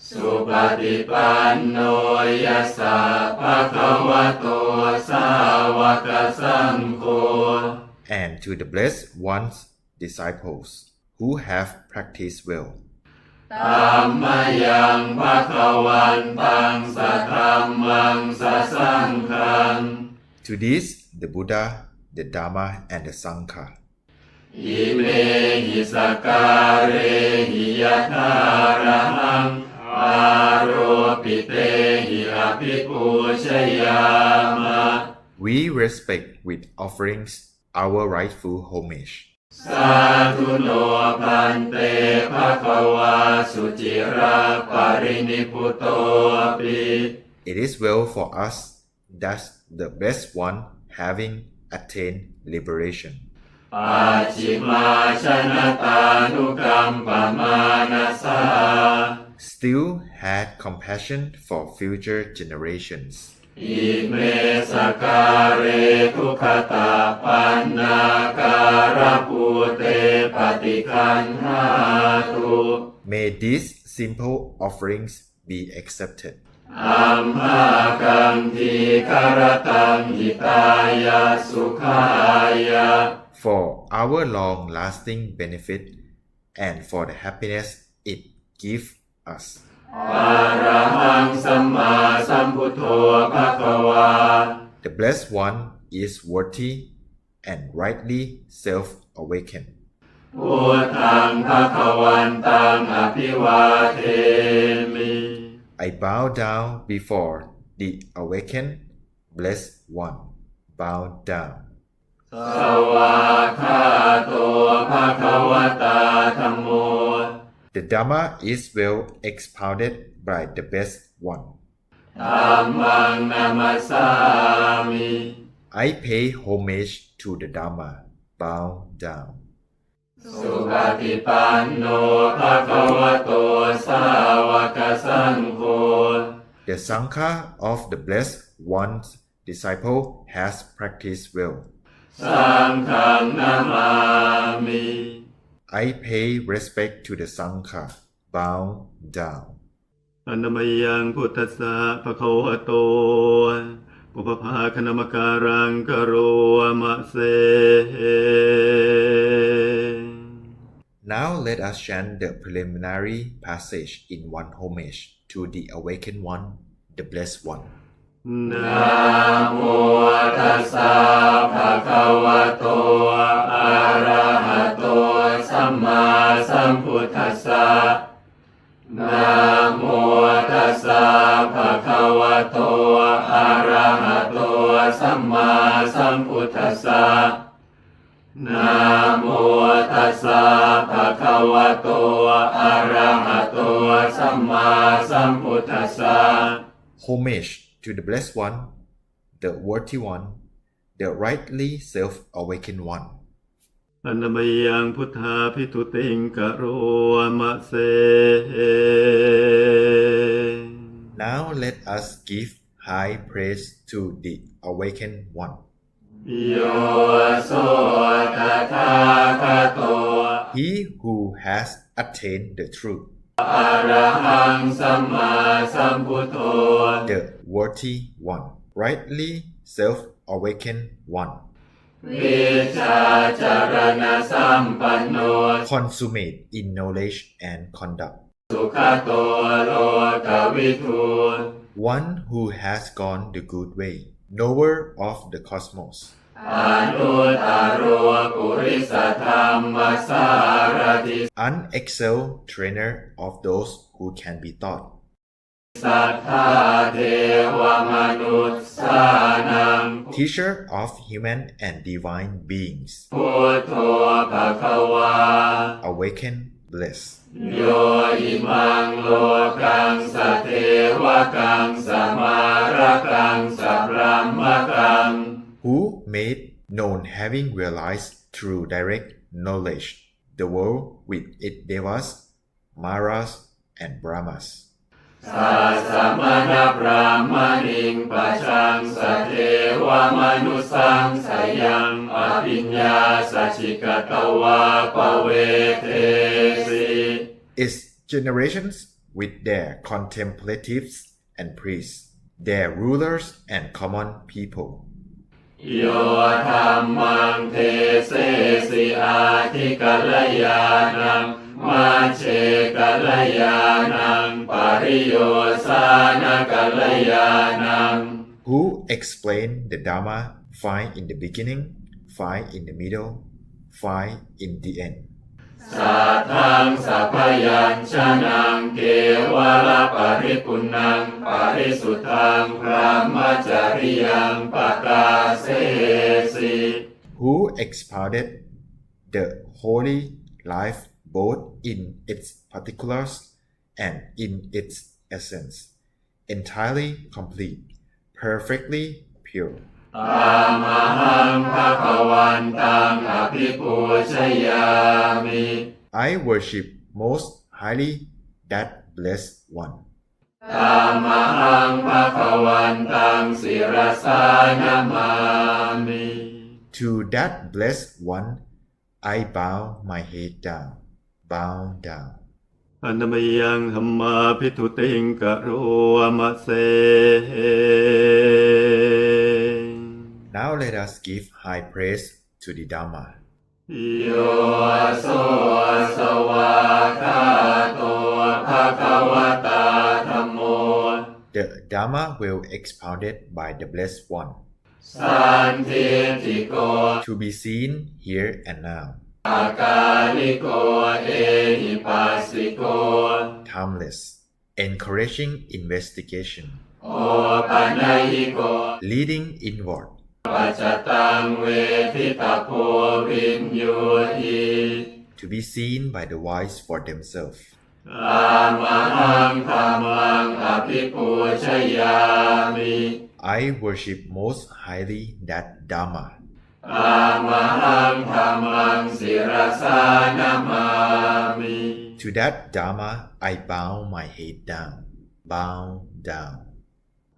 สุปฏิปันโนยัสสะภะคะวะโตสาวกสังโฆ And to the Blessed One's disciples who have practiced well. ธัมมยังภะคะวันตังสัทธัมมังสัสสังฆัง To these, the Buddha, the Dharma, and the Sangha. อิเมหิสการเรหิยะทาระหังอาโรปิเตหิอภิปูชยามะ We respect with offerings our rightful homage. สาธุโนพันเตภะคะวาสุจิราปรินิพพุโตปิ It is well for us that the Blessed One, having attained liberation, ปัจฉิมาชนะตานุกัมปมานะสา still had compassion for future generations. อิเมสการเรทุขตาปันนาการภูเตปฏิคันหาตุ May these simple offerings be accepted. อัมหากังทีคารตังหิตายาสุขายา For our long-lasting benefit and for the happiness it gives us. อะระหังสัมมาสัมพุทโธภะคะวา The Blessed One is worthy and rightly self-awakened. พุทธังภะคะวันตังอภิวาเทมิ I bow down before the awakened Blessed One. Bow down. สวากขาโตภะคะวตาธัมโม The Dhamma is well expounded by the Best One. ธัมมังนามัสสามิ I pay homage to the Dhamma. Bow down. สุปฏิปันโนภะคะวะโตสาวกสังโฆ The Sangha of the Blessed One's disciple has practiced well. สังฆังนามามิ I pay respect to the Sangha. Bow down. อนัมยังพุทธัสสะภะคะวะโตปุพพาคณมการังกโรมะเส Now let us chant the preliminary passage in one homage to the awakened one, the Blessed One. นะโมตัสสะภะคะวะโตอะระหะโตสัมมาสัมพุทธัสสะนะโมตัสสะภะคะวะโตอะระหะโตสัมมาสัมพุทธัสสะนะโมตัสสะภะคะวะโตอะระหะโตสัมมาสัมพุทธัสสะ Homage to the Blessed One, the worthy one, the rightly self-awakened one. อนัมยังพุทธาภิทุติงกโรมะเส Now let us give high praise to the awakened one. โยโสตถาคโต He who has attained the truth, อะระหังสัมมาสัมพุทโธ the worthy one, rightly self-awakened one, วิชาจารณสัมปันโน consummate in knowledge and conduct, สุขโตโลกวิทู one who has gone the good way, knower of the cosmos, อนุตตโรปุริสธรรมสารติ unexcelled trainer of those who can be taught, สัทธาเทวมนุษสานัง teacher of human and divine beings, พุทโธภะคะวา awakened bliss, โยอิมังโลกังสเทวกังสมาระกังสัพพมกัง who made known having realized through direct knowledge the world with its devas, Maras and Brahmas. สัสสะมณพราหมณิงปัจจังสเทวมนุสังสยังอภิญญาสัจจิกตวาปเวเทสิ Its generations with their contemplatives and priests, their rulers and common people. โยธัมมังเทเสสิอาทิกัลยานังมัชเชกัลยานังปริโยสานกัลยานัง Who explain the Dhamma, find in the beginning, find in the middle, find in the end. สัทธังสัพพยัญชนะเกวลปริปุณังปริสุทธังพระมจริยังปกาเสสิ Who expounded the holy life both in its particulars and in its essence, entirely complete, perfectly pure. ตามหังภะคะวันตังอภิปูชยามิ I worship most highly that blessed one. ตามหังภะคะวันตังศิรสานามามิ To that blessed one, I bow my head down, bow down. อันมยังธรรมาภิทุติงกะโรมะเส Now let us give high praise to the Dhamma. โยโสสวากาโตภะคะวตาธัมโม The Dhamma will expounded by the blessed one, สันทิติโก to be seen here and now, อากาลิโกเอหิปัสสิโก timeless, encouraging investigation, โอปัญญิโก leading inward, ปัจจตังเวทิตาโพวินโยหิ to be seen by the wise for themselves. ตามหังธรรมังอภิปูชยามิ I worship most highly that Dhamma. ตามหังธรรมังศิรสานามามิ To that Dhamma, I bow my head down, bow down.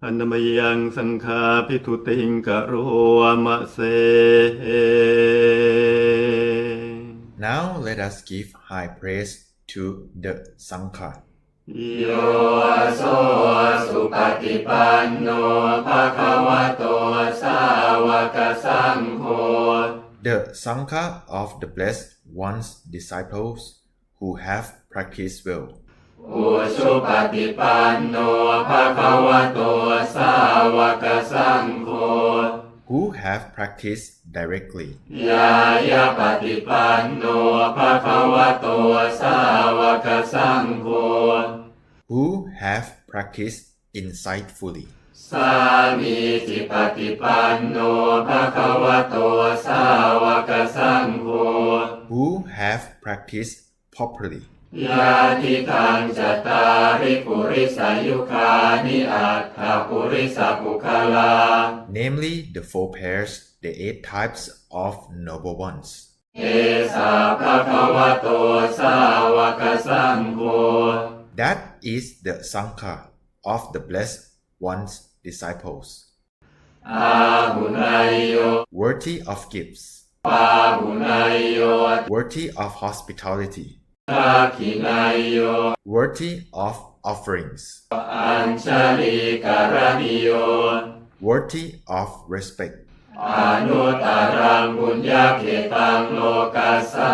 อันมยังสังฆาภิทุติงกะโรมะเส Now let us give high praise to the Sangha. โยโสสุปฏิปันโนภะคะวะโตสาวกสังโฆ The Sangha of the blessed one's disciples who have practiced well. อุชุปฏิปันโนภะคะวะโตสาวกสังโฆ Who have practiced directly. ยายาปฏิปันโนภะคะวะโตสาวกสังโฆ Who have practiced insightfully. สามีจิปฏิปันโนภะคะวะโตสาวกสังโฆ Who have practiced properly. ยาทิทังจตาริปุริสายุคานิอัตถปุริสปุคลา Namely, the four pairs, the 8 types of noble ones. เอสาภะคะวะโตสาวกสังโฆ That is the Sangha of the blessed one's disciples. อาหุนายโย Worthy of gifts, ปาหุนายโย worthy of hospitality, ทักขินายโย worthy of offerings, อัญชลีการณิโย worthy of respect, อนุตตรังบุญญาเขตังโลกัสสา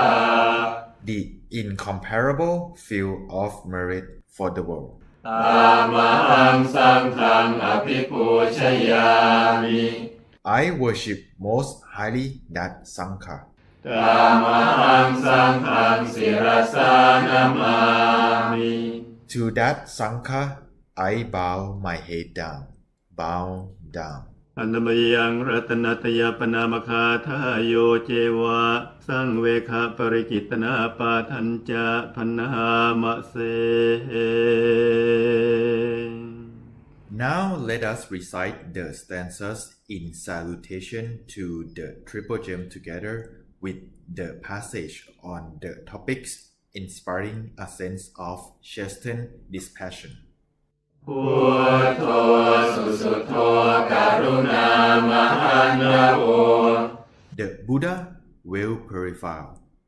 the incomparable field of merit for the world. ตามหังสังฆังอภิปูชยามิ I worship most highly that Sangha. ตามหังสังฆังศิรสานามามิ To that Sangha, I bow my head down, bow down. อันมยังรัตนัตยปนามคาทาโยเจวะสังเวคะปริกิตนาปาทัญจะพนามะเส Now let us recite the stanzas in salutation to the Triple Gem together with the passage on the topics inspiring a sense of chastened dispassion. พุทโธสุสุโธกรุณามหันโว The Buddha will purify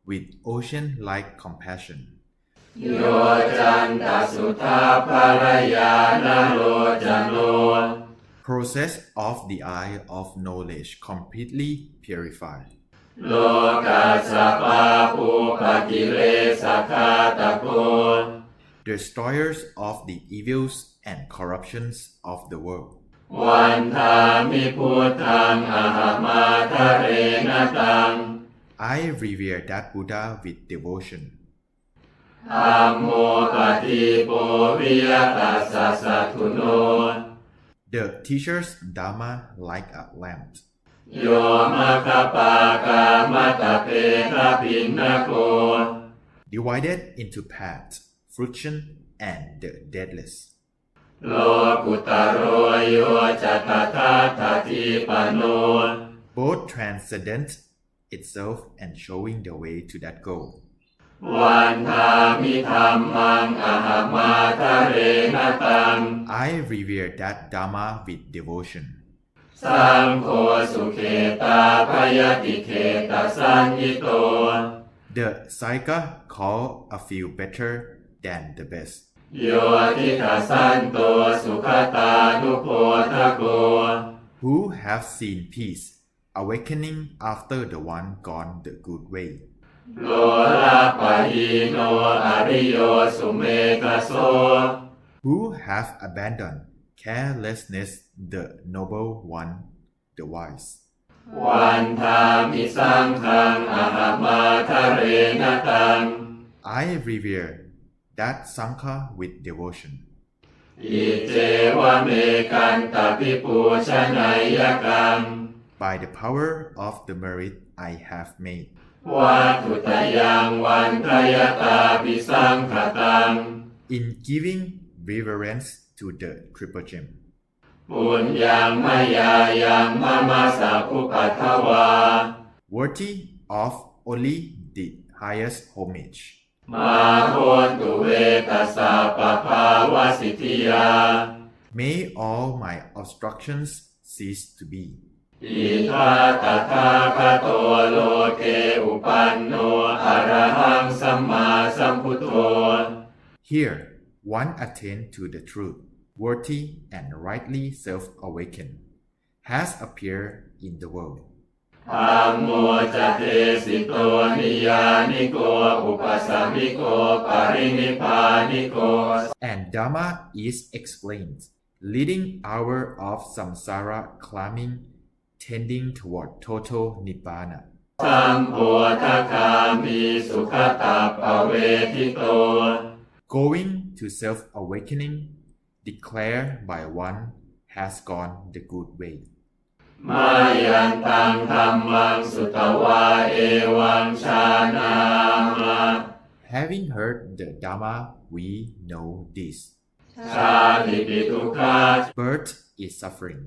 with ocean-like compassion. โยจันตสุทาภรยานโรจโน Process of the eye of knowledge completely purified. โลกัสสปาปุปกิเลสขาตโก Destroyers of the evils and corruptions of the world. วันทามิพุทธังอหมาทะเรนตัง I revere that Buddha with devotion. ธัมโมปฏิโปวิยตัสสะสัทธุโน The teacher's Dharma like a lamp. โยมะคปากามตะเปทะปินนโก Divided into paths, fruition, and the deathless. โลกุตโรโยจัตตาทัตถิปโน Both transcendent itself and showing the way to that goal. วันทามิธัมมังอหมาทะเรนตัง I revere that Dharma with devotion. สังโฆสุเขตาพยติเขตสันยิโต The Sangha call a few better than the best. โยทิทัสสันโตสุขตานุโพทโก Who have seen peace, awakening after the one gone the good way. โลลาปะหิโนอริโยสุเมกโส Who have abandoned carelessness, the noble one, the wise. วันทามิสังฆังอหมาทะเรนตัง I revere that Sangha with devotion. อิเจวะเมกันตปิปูชนัยกัง By the power of the merit I have made. วัตุตยังวันทยตาปิสังขตัง In giving reverence to the Triple Gem. ปุญญังมยายังมะมาสาภุปัทวา Worthy of only the highest homage. มาโหตุเวตัสสะปะภาวะสิทธิยา May all my obstructions cease to be. อิทาตถาคโตโลเกอุปันโนอะระหังสัมมาสัมพุทโธ Here, one attained to the truth, worthy and rightly self-awakened, has appeared in the world. ธัมโมจะเทสิโตนิยานิโกอุปสัมมิโกปรินิพพานิโก And Dhamma is explained, leading hour of samsara climbing, tending toward total nibbana. สัมโพธคามิสุขตาปเวทิโต Going to self-awakening, declared by one, has gone the good way. มายันตังธัมมังสุตวาเอวังชานามะ Having heard the Dhamma, we know this. ชาติปิทุกขา Birth is suffering.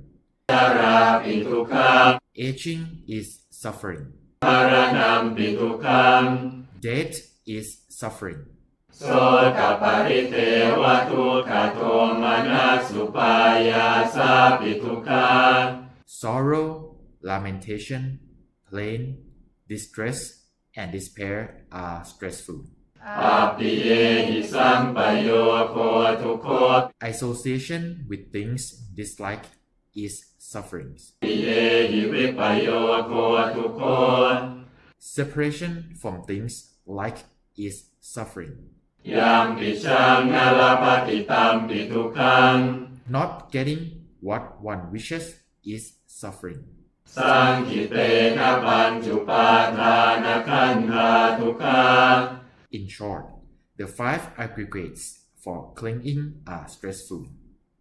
ชราปิทุกขา Aging is suffering. มรณะปิทุกขัง Death is suffering. โสกปริเทวทุกขโทมนัสสุปายาสาปิทุกขา Sorrow, lamentation, pain, distress, and despair are stressful. อาปิเยหิสัมปโยโคทุกโค Association with things disliked is suffering. ปิเยหิวิปโยโคทุกโค Separation from things liked is suffering. ยัมปิชังนลปฏิตัมปิทุกขัง Not getting what one wishes is suffering. สังขิเตนะปัญจุปาทานขันธาทุกขา In short, the five aggregates for clinging are stressful.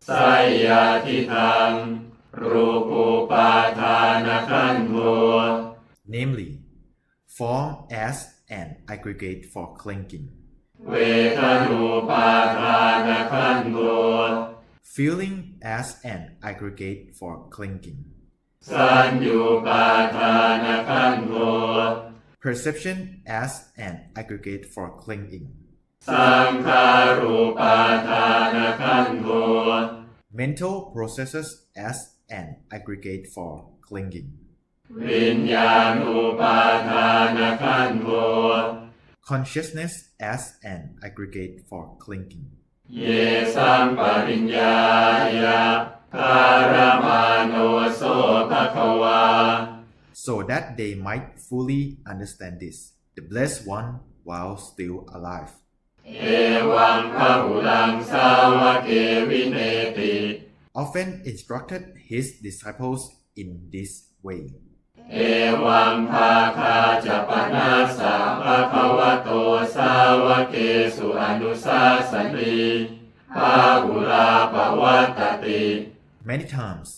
ไสยาทิทังรูปูปาทานขันโธ Namely, form as an aggregate for clinging, เวทนูปาทานขันโธ feeling as an aggregate for clinging, สัญญูปาทานขันโธ Perception as an aggregate for clinging. สังขารูปาทานขันโธ Mental processes as an aggregate for clinging. วิญญาณูปาทานขันโธ Consciousness as an aggregate for clinging. เยสัมปริญญายะการมาโนโสภควา So that they might fully understand this, the Blessed One while still alive. เอวังพหุลังสาวกเกวิเนติ Often instructed his disciples in this way. เอวังภาคาจะปนาสาภควโตสาวกเกสุอนุสาสนีภาหุลาปวัตติ Many times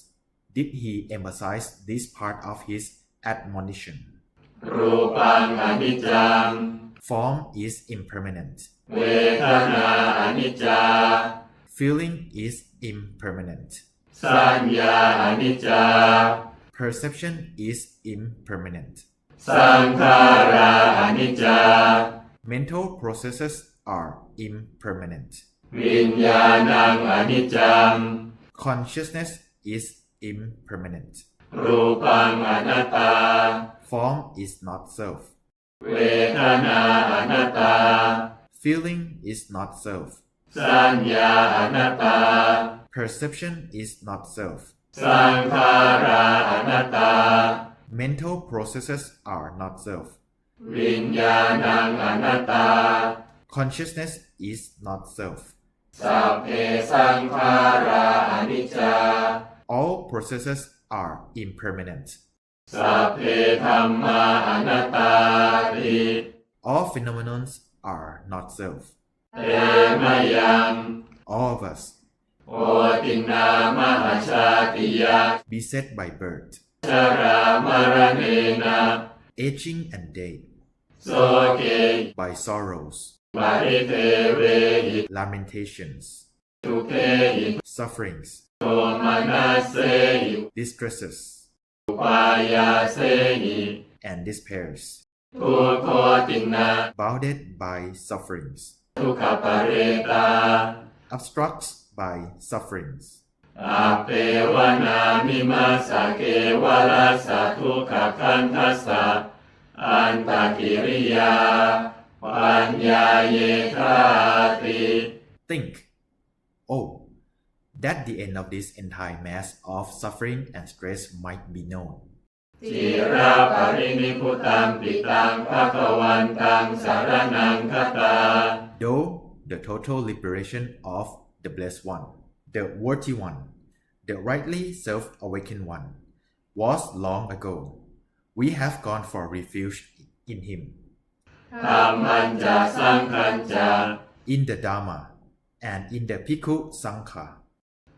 did he emphasize this part of his admonition. รูปังอนิจจัง Form is impermanent. เวทนาอนิจจา Feeling is impermanent. สัญญาอนิจจา Perception is impermanent. สังขาราอนิจจา Mental processes are impermanent. วิญญาณังอนิจจัง Consciousness is impermanent. รูปังอนัตตา Form is not self. เวทนาอนัตตา Feeling is not self. สัญญาอนัตตา Perception is not self. สังขาราอนัตตา Mental processes are not self. วิญญาณังอนัตตา Consciousness is not self. สัพเพสังขาราอนิจจา All processes are impermanent. สัพเพธัมมาอนัตตาติ All phenomena are not self. เตมยัง All of us, โอตินามหาชาติยา beset by birth, ชรามรณเนนะ aging and death, โสเก by sorrows, ปริเทเวหิ lamentations, ทุเกหิ sufferings, โทมนัสเสหิ distresses, อุปายาเสหิ and despairs, ทุกโคตินา bounded by sufferings, ทุกขปเรตา obstructs by sufferings. อาเปวนามิมาสเกวรัสสะทุกขคันทัสสะอันตกิริยาปัญญาเยธาติ Think, oh, that the end of this entire mass of suffering and stress might be known. จิราปรินิพุตังปิตังภควันตังสารนังคตา Though the total liberation of the Blessed One, the Worthy One, the rightly self-awakened One, was long ago, we have gone for refuge in Him, ธรรมันจะสังขันจะ in the Dharma, and in the Bhikkhu Sangha.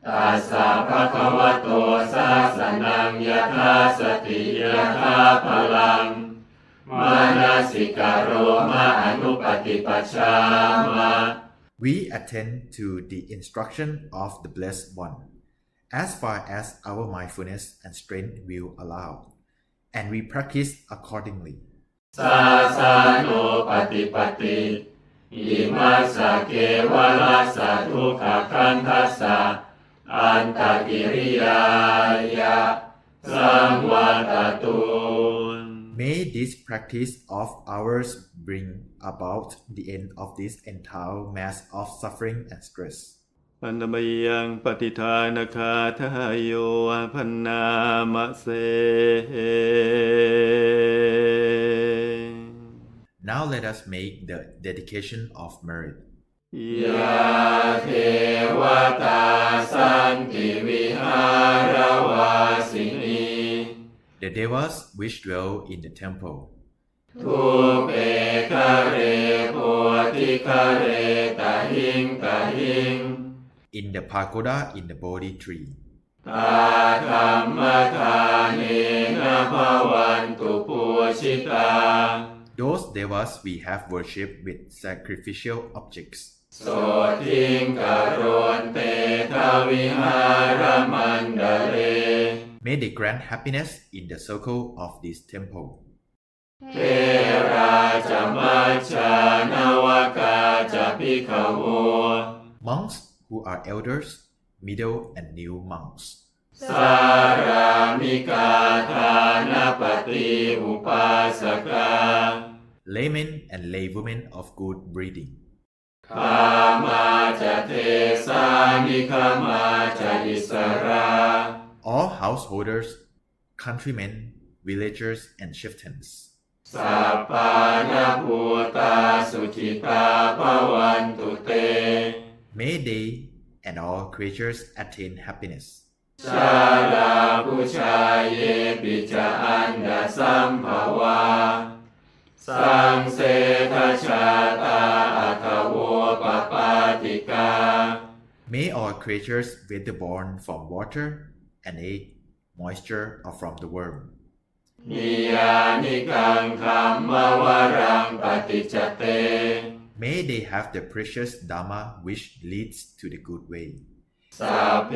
ตัสสะภะคะวะโตสาสนังยถาสติยถาพลังมานาสิกโรมาอนุปฏิปัชฌามา We attend to the instruction of the Blessed One, as far as our mindfulness and strength will allow, and we practice accordingly. สาสาโนปฏิปติอิมัสสะเกวรัสสะทุกขคันทัสสะอันตกิริยายะสังวัตตุน May this practice of ours bring about the end of this entire mass of suffering and stress. ปัณมยังปฏิทานคาทายโยพันนามะเส Now let us make the dedication of merit. ยาเทวตาสันติวิหารวาสินี The devas which dwell in the temple, ทุเปคะเรโพธิคะเรตะหิงตะหิง in the pagoda in the Bodhi tree, ตาธรรมทานเนนะภวันตุปูชิตา those devas we have worshipped with sacrificial objects. โสทิงกโรนเตทวิหารมันดเร May they grant happiness in the circle of this temple. เทราจะมัชฌานวกาจะภิกขโว Monks who are elders, middle and new monks. สารามิกาทานปฏิอุปาสกา Laymen and laywomen of good breeding. คามาจะเทสานิคามาจะอิสรา All householders, countrymen, villagers and chieftains. สัพพานาภูตาสุขิตาภวันตุเต May they and all creatures attain happiness. ชาลาผู้ชายเยปิจาอันดาสัมภวาสังเสทชาตาอัทโวปปาติกา May all creatures whether born from water, an egg, moisture or from the worm. นิยานิกังคัมมวรังปฏิจจเต May they have the precious Dhamma which leads to the good way. สัพเพ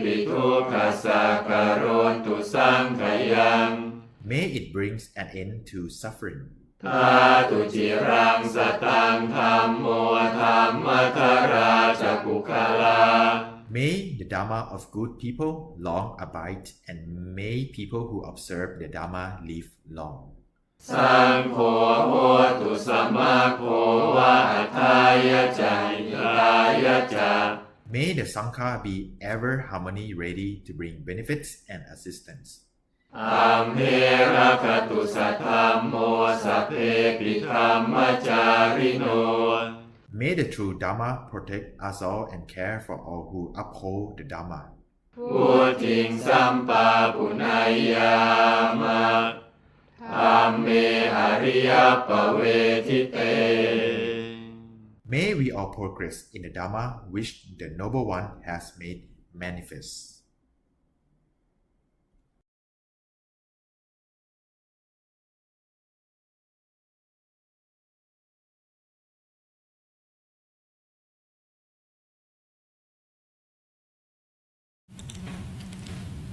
ปิทุกขสักการุนตุสังขยัง May it brings an end to suffering. ทาตุจิรังสตังธัมโมธัมมทราจะปุคลา May the Dhamma of good people long abide, and may people who observe the Dhamma live long. สังโฆโหตุสัมมาโควะอัฏฐายะจาหิตายะจา May the Sangha be ever harmony ready to bring benefits and assistance. อัมเหระคตุสัทธัมโมสัพเพปิธัมมจาริโน May the true Dhamma protect us all and care for all who uphold the Dhamma. พุทธิงสัมปาปุณายยามะธัมเมอริยปเวทิเต May we all progress in the Dhamma which the Noble One has made manifest.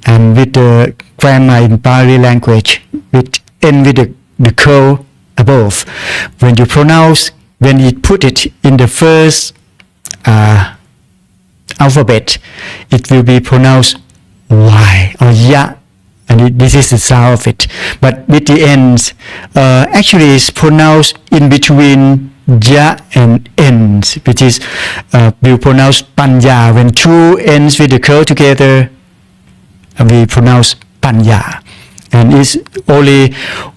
And with the grammar in Pali language, which end with the curl above. When you pronounce, when you put it in the first alphabet, it will be pronounced Y or Ya, and this is the sound of it. But with the ends, actually it's pronounced in between Ja and ends, which is we pronounce Panya. When two ends with the curl together, we pronounce Panya. And it's only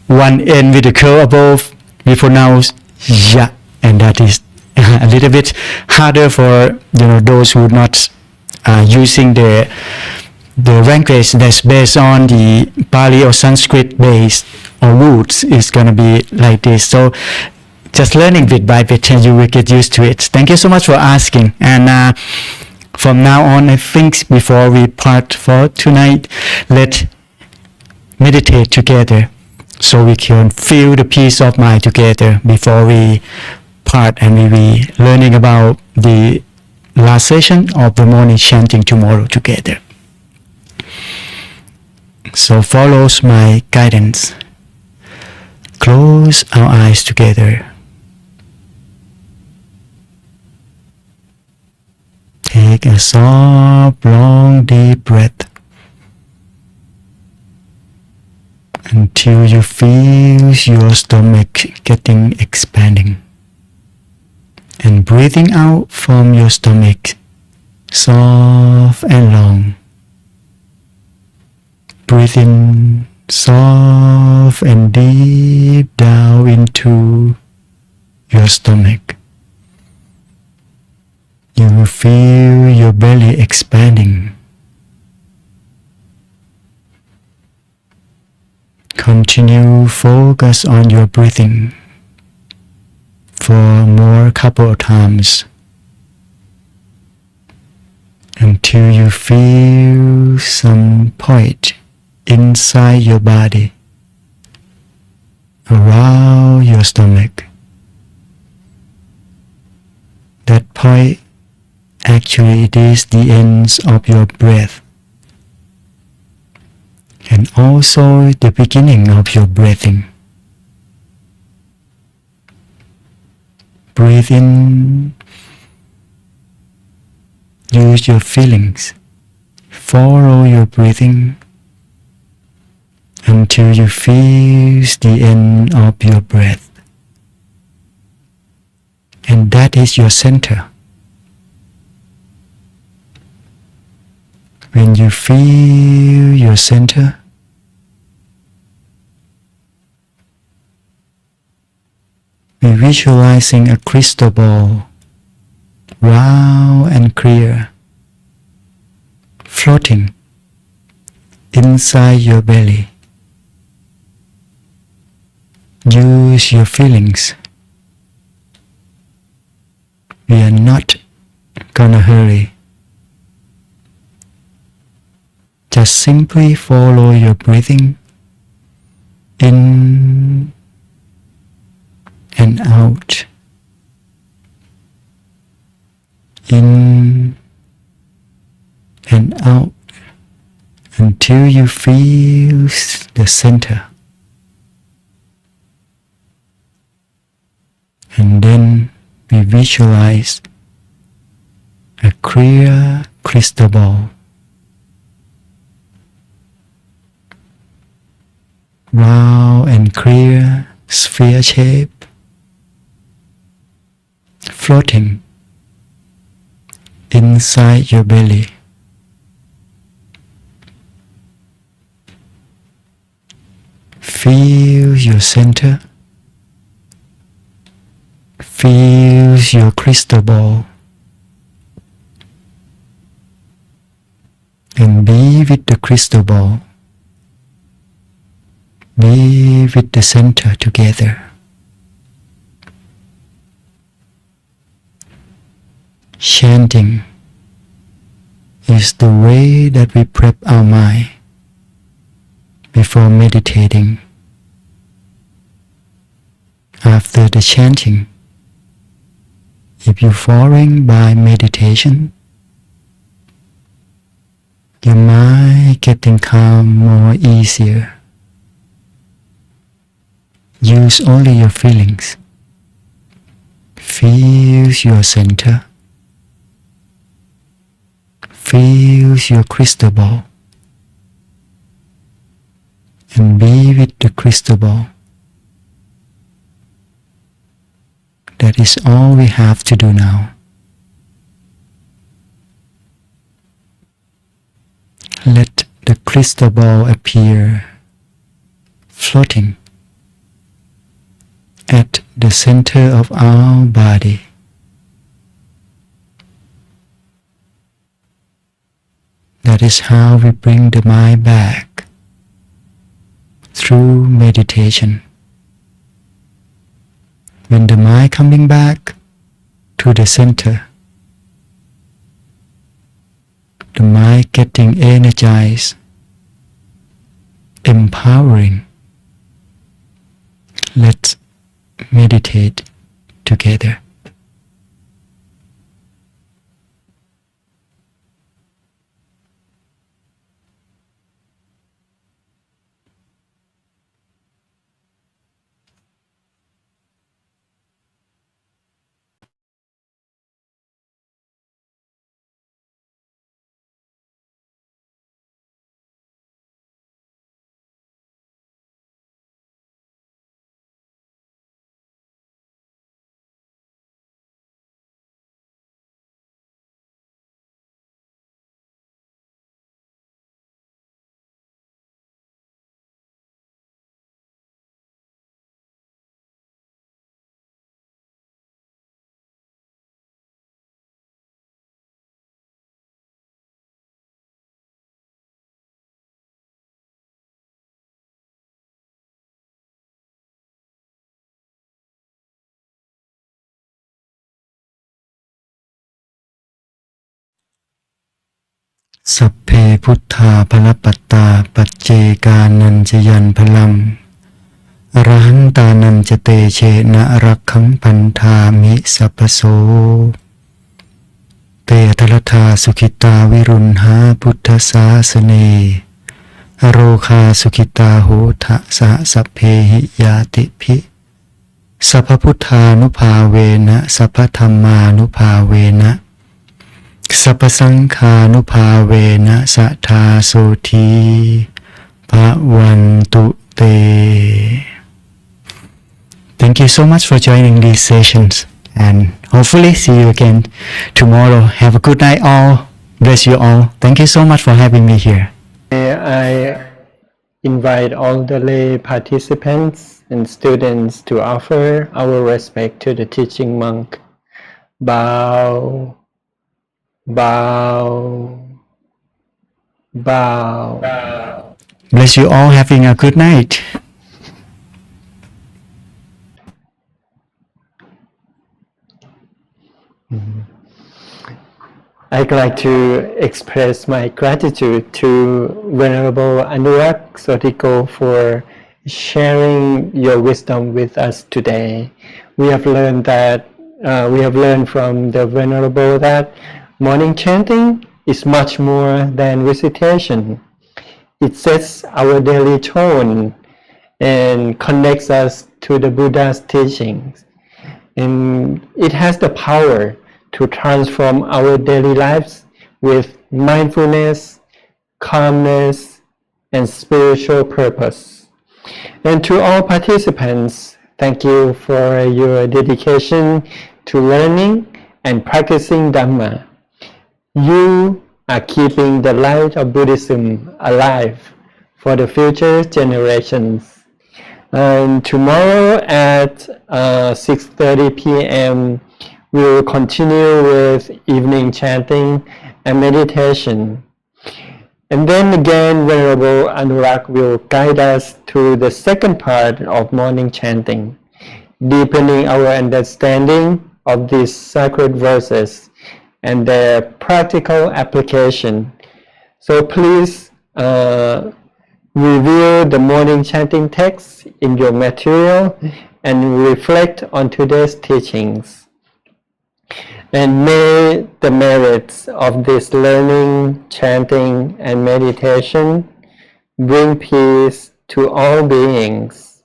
one end with the curl above, we pronounce Ya. And that is a little bit harder for those who are not using the language that's based on the Pali or Sanskrit base or roots is going to be like this. So just learning bit by bit and you will get used to it. Thank you so much for asking. And from now on, I think before we part for tonight, let's meditate together so we can feel the peace of mind together before we part, and we'll be learning about the last session of the morning chanting tomorrow together. So follows my guidance. Close our eyes together. Take a soft, long, deep breath until you feel your stomach expanding. And breathing out from your stomach, soft and long. Breathe in soft and deep down into your stomach. You will feel your belly expanding. Continue focus on your breathing for more couple of times until you feel some point inside your body, around your stomach. That point, actually it is the ends of your breath and also the beginning of your breathing. breathe in. Use your feelings. Follow your breathing until you feel the end of your breath. And that is your center. When you feel your center, we're visualizing a crystal ball, round and clear, floating inside your belly. Use your feelings. We are not gonna hurry. Just simply follow your breathing in and out. In and out until you feel the center. And then we visualize a clear crystal ball, round and clear sphere shape, floating inside your belly. Feel your center. Feel your crystal ball. And be with the crystal ball. Be with the center together. Chanting is the way that we prep our mind before meditating. After the chanting, if you're following by meditation, your mind getting calm more easier. Use only your feelings. Feel your center. Feel your crystal ball. And be with the crystal ball. That is all we have to do now. Let the crystal ball appear floating at the center of our body. That is how we bring the mind back through meditation. When the mind coming back to the center, the mind getting energized, empowering. Let's meditate together.สัพเพพุทธาภลปัตตาปัจเจกานัญจยันพลังอรหันตานัญจเตเชนะรักขังพันธามิสัพพโสเตทลทาสุขิตาวิรุณหาพุทธศาสเนอโรคาสุขิตาโหทะสะสัพเพหิยาติภิ สัพพพุทธานุภาเวนะสัพพธัมมานุภาเวนะสัพพสังฆานุภาเวนะสัทธาโสธีภวันตุเต Thank you so much for joining these sessions and hopefully see you again tomorrow. Have a good night all. Bless you all. Thank you so much for having me here. I invite all the lay participants and students to offer our respect to the teaching monk. Bow, bow, bow. Bless you all having a good night. I'd like to express my gratitude to Venerable Anurak Sotthiko for sharing your wisdom with us today. We have learned from the Venerable that morning chanting is much more than recitation. It sets our daily tone and connects us to the Buddha's teachings. And it has the power to transform our daily lives with mindfulness, calmness, and spiritual purpose. And to all participants, thank you for your dedication to learning and practicing Dhamma. You are keeping the light of Buddhism alive for the future generations. And tomorrow at 6:30 p.m. we will continue with evening chanting and meditation. And then again, Venerable Anurak will guide us through the second part of morning chanting, deepening our understanding of these sacred verses and their practical application. So please review the morning chanting text in your material and reflect on today's teachings. And may the merits of this learning, chanting, and meditation bring peace to all beings.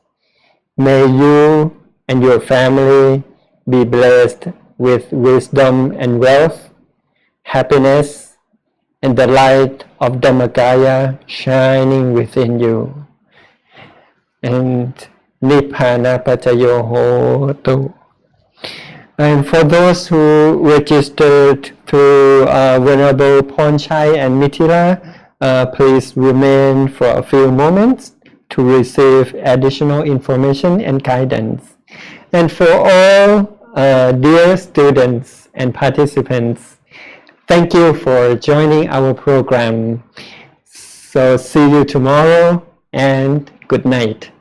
May you and your family be blessed with wisdom and wealth, happiness, and the light of Dhammakaya shining within you. And Nibbana Pacayo Hotu. And for those who registered through Venerable Ponchai and Mithila, please remain for a few moments to receive additional information and guidance. And for all dear students and participants, thank you for joining our program. So see you tomorrow and good night.